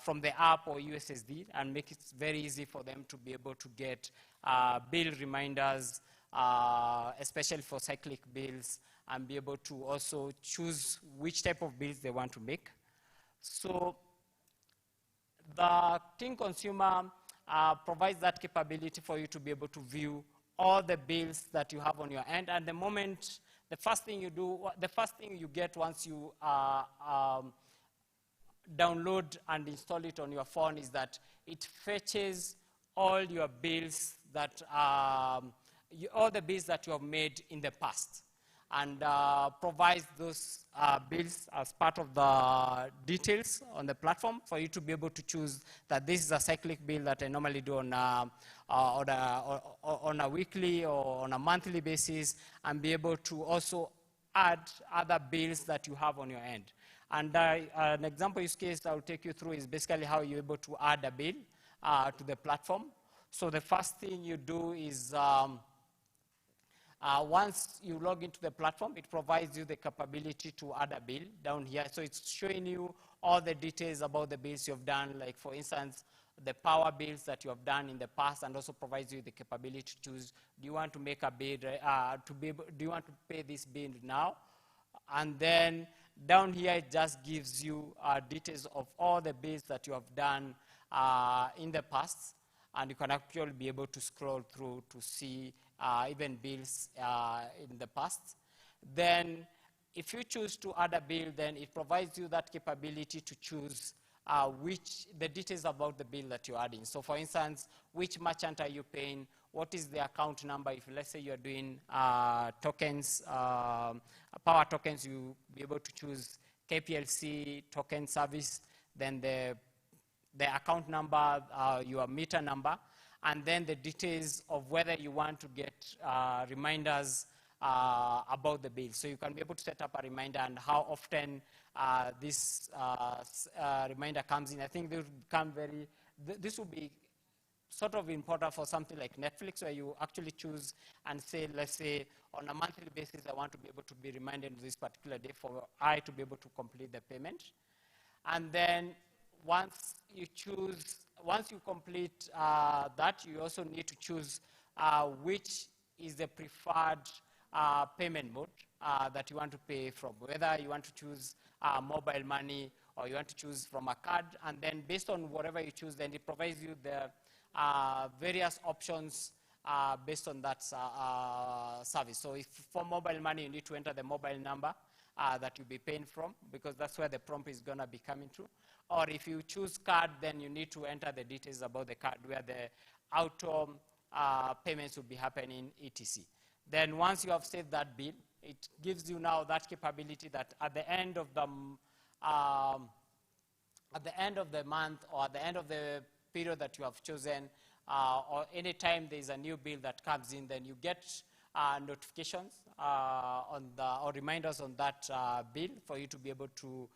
from the app or USSD, and make it very easy for them to be able to get bill reminders, especially for cyclic bills, and be able to also choose which type of bills they want to make. So the Ting Consumer provides that capability for you to be able to view all the bills that you have on your end. And the moment, the first thing you get once you download and install it on your phone is that it fetches all your bills that all the bills that you have made in the past, and provides those bills as part of the details on the platform for you to be able to choose that this is a cyclic bill that I normally do on a weekly or on a monthly basis, and be able to also add other bills that you have on your end. And an example use case I'll take you through is basically how you're able to add a bill to the platform. So the first thing you do is once you log into the platform, it provides you the capability to add a bill down here. So it's showing you all the details about the bills you've done. Like, for instance, the power bills that you have done in the past, and also provides you the capability to choose, do you want to make a bill, do you want to pay this bill now? And then down here, it just gives you details of all the bills that you have done in the past, and you can actually be able to scroll through to see even bills in the past. Then if you choose to add a bill, then it provides you that capability to choose the details about the bill that you're adding. So for instance, which merchant are you paying? What is the account number? If let's say you're doing tokens, power tokens, you'll be able to choose KPLC token service, then the account number, your meter number, and then the details of whether you want to get reminders about the bill. So you can be able to set up a reminder and how often this reminder comes in. I think this will be sort of important for something like Netflix, where you actually choose and say, let's say, on a monthly basis, I want to be able to be reminded of this particular day for I to be able to complete the payment. And then once you complete that, you also need to choose which is the preferred payment mode that you want to pay from, whether you want to choose mobile money or you want to choose from a card. And then based on whatever you choose, then it provides you the various options based on that service. So if for mobile money, you need to enter the mobile number that you'll be paying from, because that's where the prompt is going to be coming through. Or if you choose card, then you need to enter the details about the card, where the auto payments will be happening, etc. Then once you have saved that bill, it gives you now that capability that at the end of the month, or at the end of the period that you have chosen, or any time there is a new bill that comes in, then you get notifications or reminders on that bill for you to be able to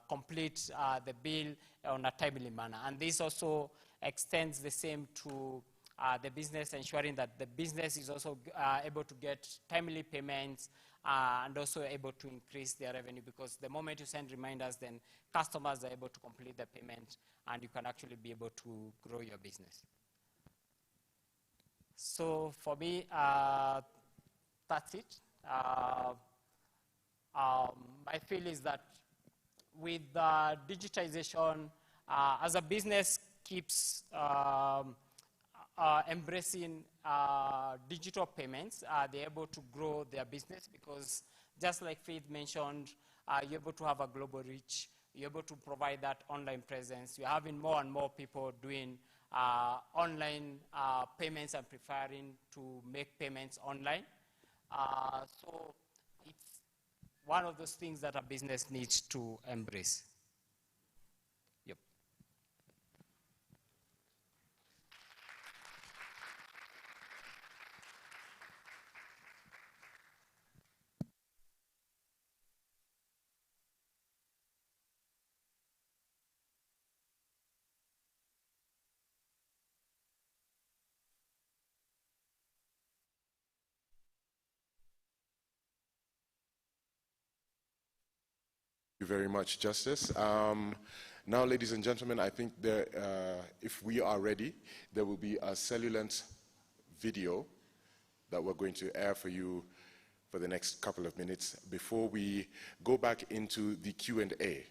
complete the bill on a timely manner. And this also extends the same to the business, ensuring that the business is also able to get timely payments and also able to increase their revenue, because the moment you send reminders, then customers are able to complete the payment and you can actually be able to grow your business. So for me, that's it. My feel is that with digitization, as a business keeps embracing digital payments, they're able to grow their business, because just like Faith mentioned, you're able to have a global reach, you're able to provide that online presence. You're having more and more people doing online payments and preferring to make payments online. So it's one of those things that a business needs to embrace. Yep. Thank you very much, Justice. Now, ladies and gentlemen, I think if we are ready, there will be a Cellulant video that we're going to air for you for the next couple of minutes before we go back into the Q&A.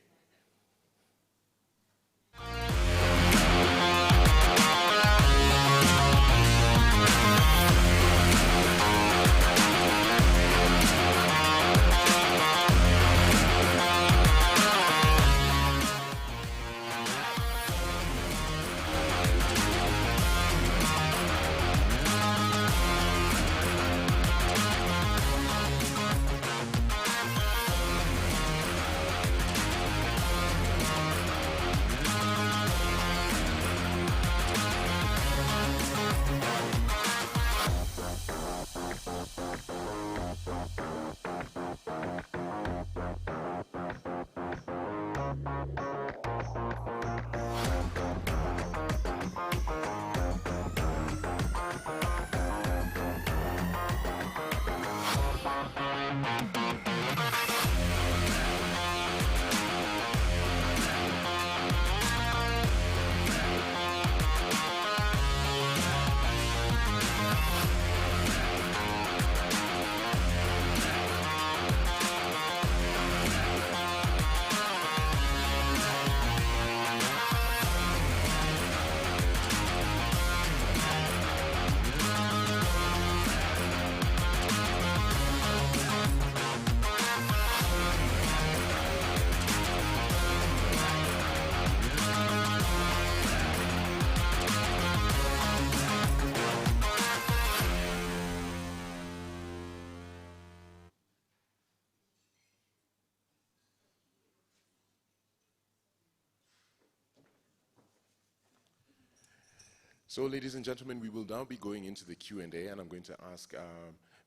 So, ladies and gentlemen, we will now be going into the Q&A, and I'm going to ask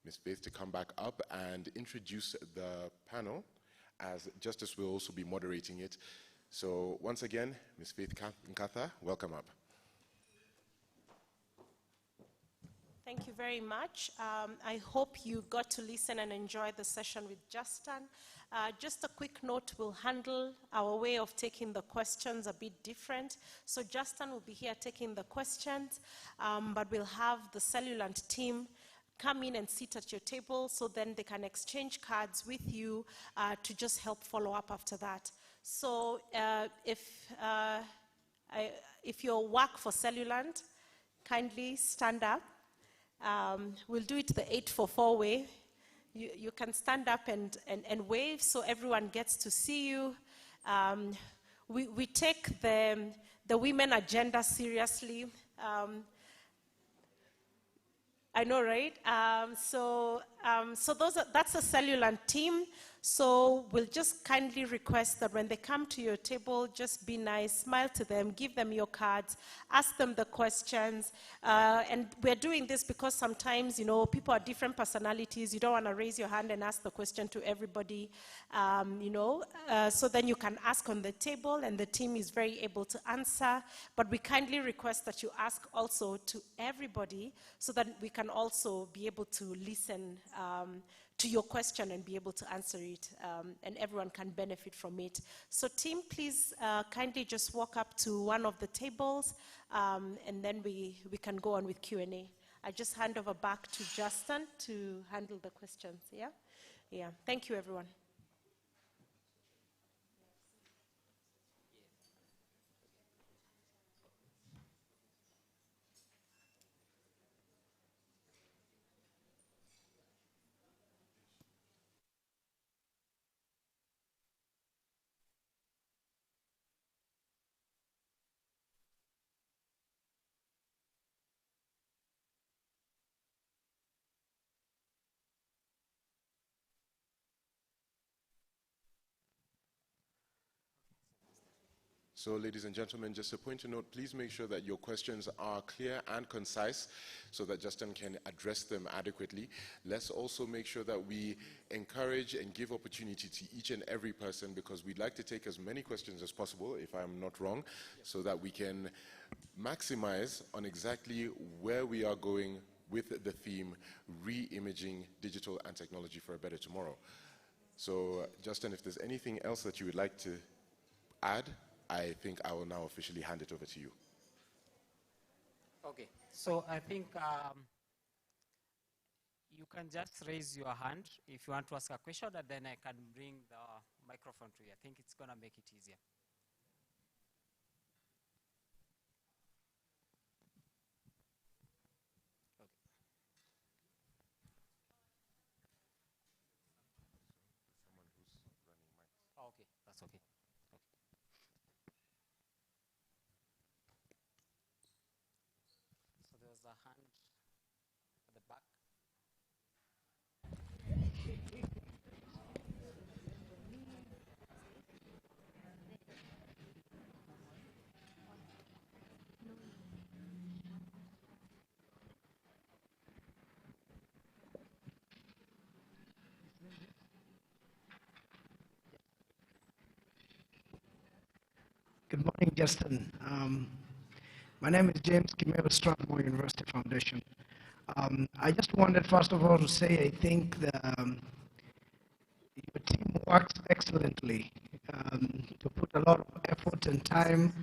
Ms. Faith to come back up and introduce the panel, as Justice will also be moderating it. So, once again, Ms. Faith Nkatha, welcome up. Thank you very much. I hope you got to listen and enjoy the session with Justin. Just a quick note, we'll handle our way of taking the questions a bit different. So Justin will be here taking the questions, but we'll have the Cellulant team come in and sit at your table so then they can exchange cards with you to just help follow up after that. So if you work for Cellulant, kindly stand up. We'll do it the 844 way. You can stand up and wave so everyone gets to see you. We take the women agenda seriously. I know, right? So that's a Cellulant team. So we'll just kindly request that when they come to your table, just be nice, smile to them, give them your cards, ask them the questions. And we're doing this because sometimes, you know, people are different personalities. You don't want to raise your hand and ask the question to everybody, so then you can ask on the table and the team is very able to answer. But we kindly request that you ask also to everybody so that we can also be able to listen to your question and be able to answer it, and everyone can benefit from it. So team, please kindly just walk up to one of the tables, and then we can go on with Q&A. I just hand over back to Justin to handle the questions, yeah? Yeah, thank you everyone. So, ladies and gentlemen, just a point to note, please make sure that your questions are clear and concise so that Justin can address them adequately. Let's also make sure that we encourage and give opportunity to each and every person, because we'd like to take as many questions as possible, if I'm not wrong, so that we can maximize on exactly where we are going with the theme, re-imaging digital and technology for a better tomorrow. So, Justin, if there's anything else that you would like to add, I think I will now officially hand it over to you. Okay, so I think you can just raise your hand if you want to ask a question, and then I can bring the microphone to you. I think it's going to make it easier. Okay. Oh, okay, that's okay. So there's a hand at the back. Good morning, Justin. My name is James Kimero, Strathmore University Foundation. I just wanted, first of all, to say I think your team works excellently to put a lot of effort and time.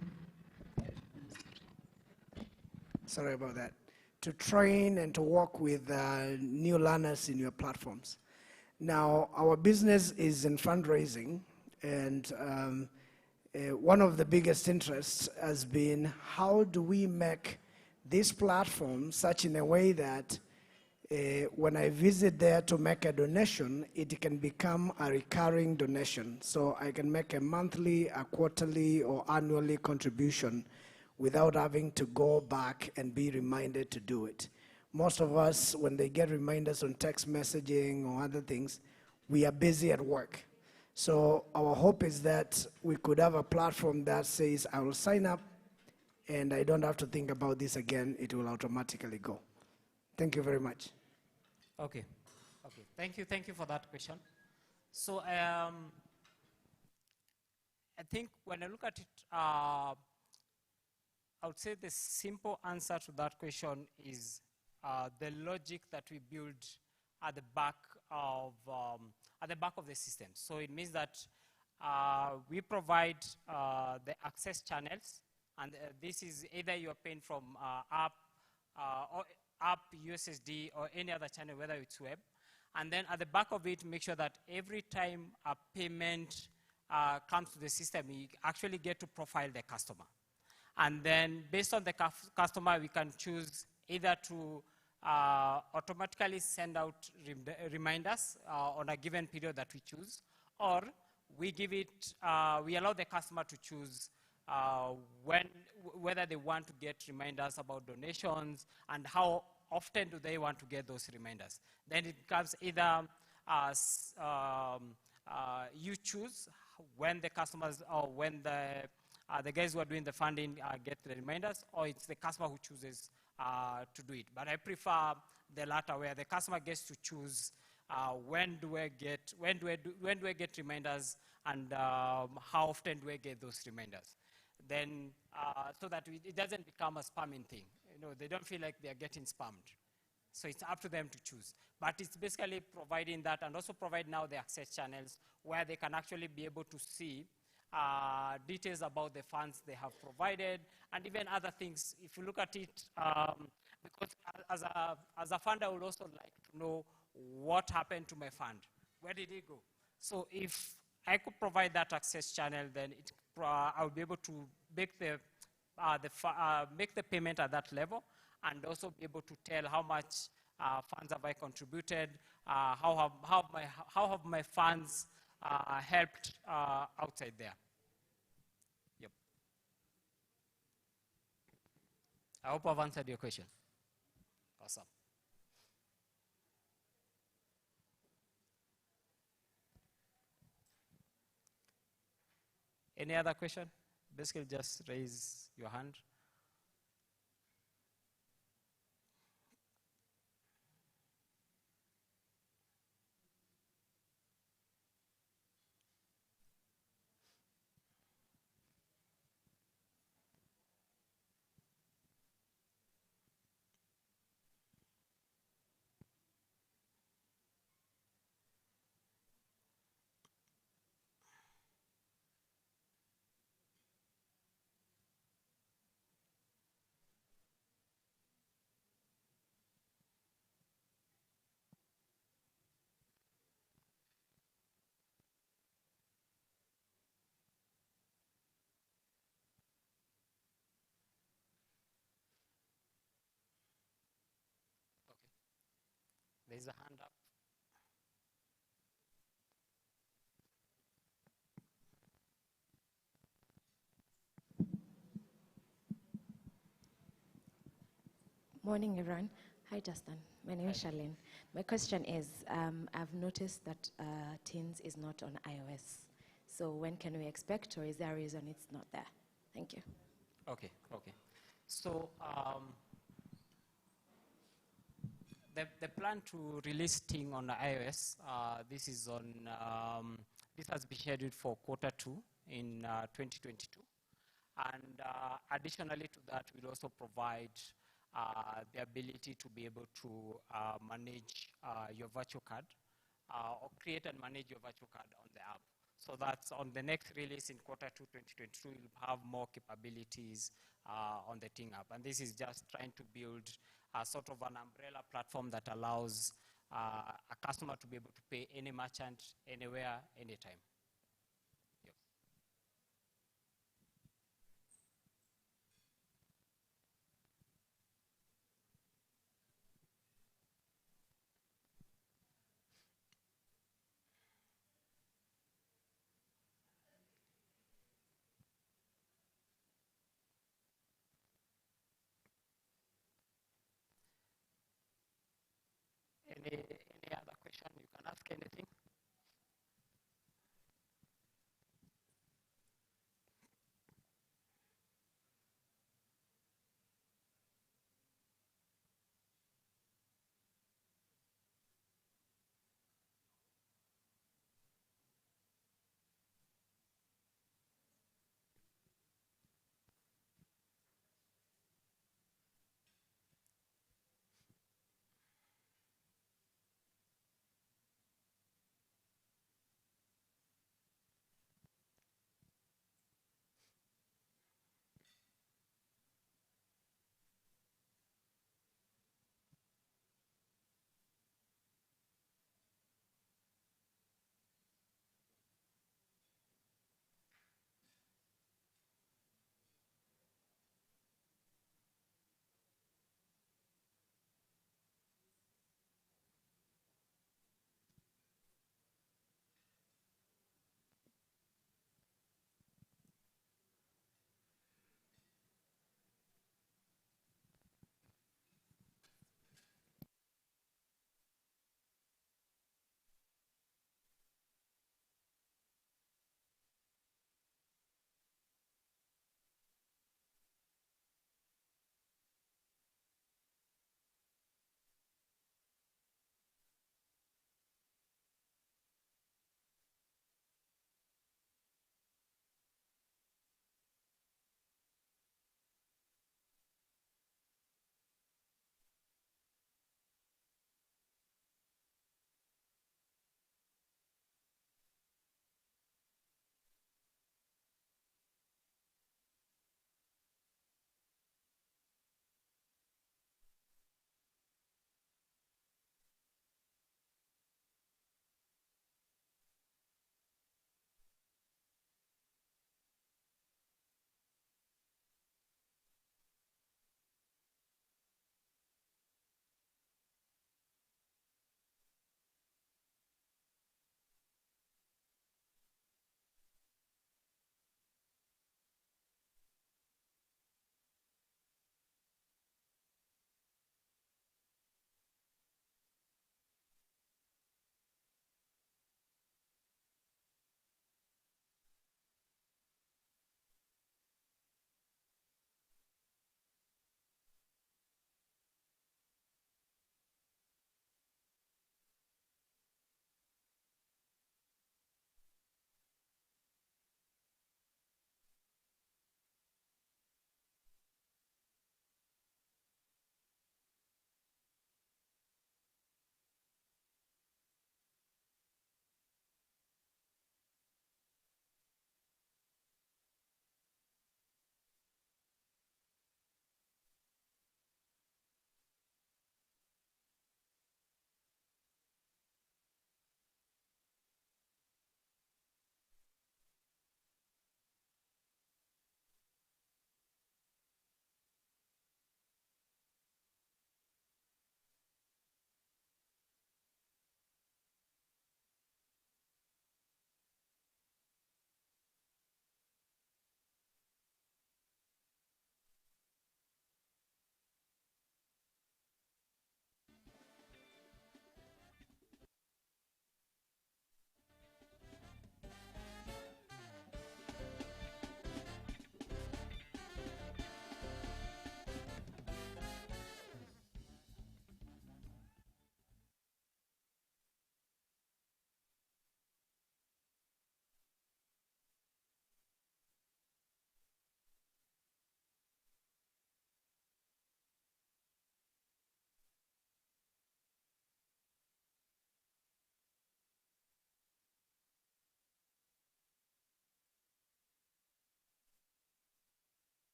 Sorry about that. To train and to work with new learners in your platforms. Now, our business is in fundraising, and one of the biggest interests has been how do we make this platform such in a way that when I visit there to make a donation, it can become a recurring donation. So I can make a monthly, a quarterly, or annually contribution without having to go back and be reminded to do it. Most of us, when they get reminders on text messaging or other things, we are busy at work. So our hope is that we could have a platform that says, I will sign up and I don't have to think about this again. It will automatically go. Thank you very much. Okay. Okay. Thank you for that question. So I think when I look at it, I would say the simple answer to that question is the logic that we build at the back of the system. So it means that we provide the access channels, and this is either you're paying from or app, USSD, or any other channel, whether it's web. And then at the back of it, make sure that every time a payment comes to the system, you actually get to profile the customer. And then based on the customer, we can choose either to automatically send out reminders on a given period that we choose, or we give it, we allow the customer to choose whether they want to get reminders about donations and how often do they want to get those reminders. Then it becomes either you choose when the customers or when the guys who are doing the funding get the reminders, or it's the customer who chooses to do it. But I prefer the latter, where the customer gets to choose when do I get reminders, and how often do I get those reminders. Then so that it doesn't become a spamming thing. You know, they don't feel like they are getting spammed. So it's up to them to choose. But it's basically providing that, and also provide now the access channels where they can actually be able to see details about the funds they have provided, and even other things. If you look at it, because as a funder, I would also like to know what happened to my fund. Where did it go? So if I could provide that access channel, then I would be able to make the payment at that level, and also be able to tell how much funds have I contributed, how have my funds helped outside there. Yep. I hope I've answered your question. Awesome. Any other question? Basically, just raise your hand. There's a hand up. Morning, everyone. Hi, Justin. My name is Charlene. My question is, I've noticed that Teens is not on iOS. So when can we expect, or is there a reason it's not there? Thank you. Okay. So the plan to release Ting on iOS, this has been scheduled for Q2 in 2022. And additionally to that, we'll also provide the ability to be able to manage your virtual card, or create and manage your virtual card on the app. So that's on the next release in Q2 2022, we'll have more capabilities on the Ting app. And this is just trying to build a sort of an umbrella platform that allows a customer to be able to pay any merchant, anywhere, anytime. Yep. Any other question? You can ask anything.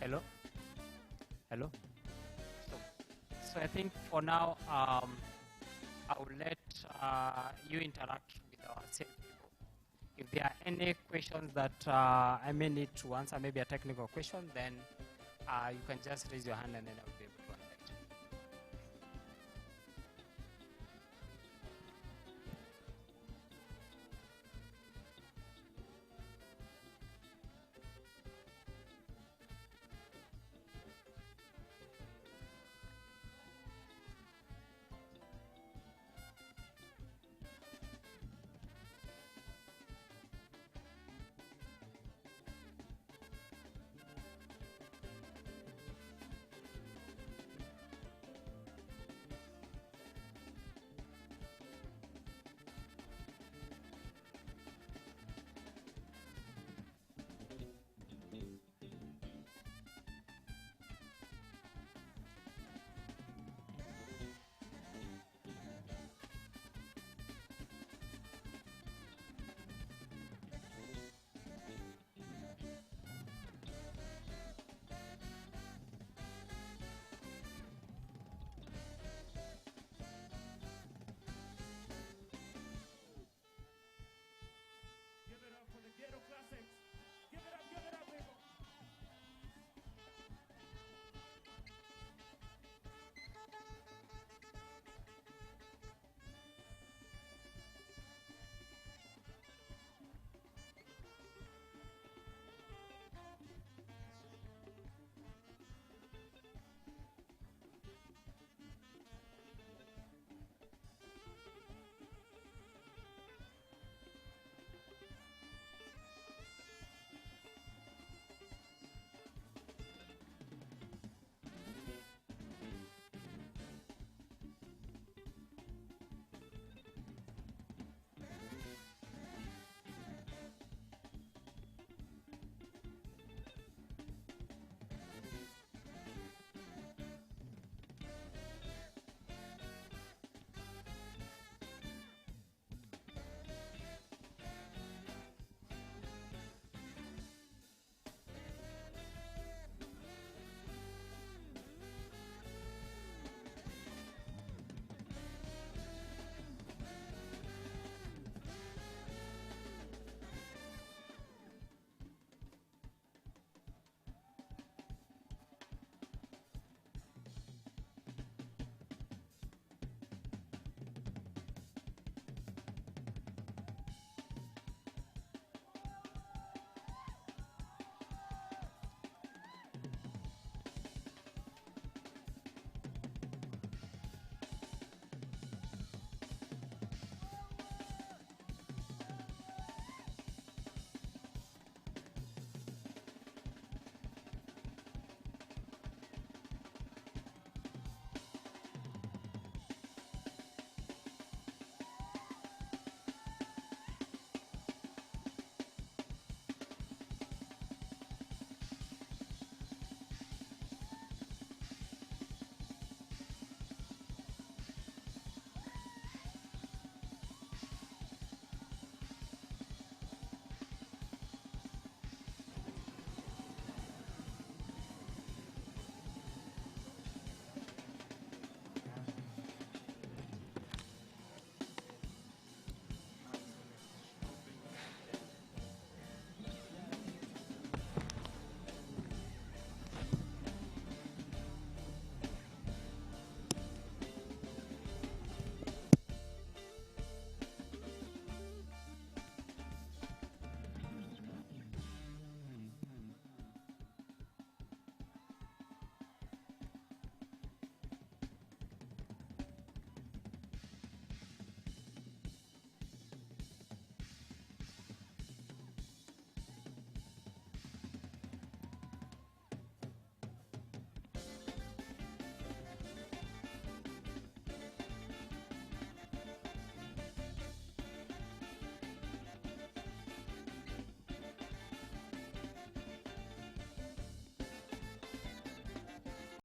Hello? Hello? So I think for now, I will let you interact with our salespeople. If there are any questions that I may need to answer, maybe a technical question, then you can just raise your hand and then I'll be able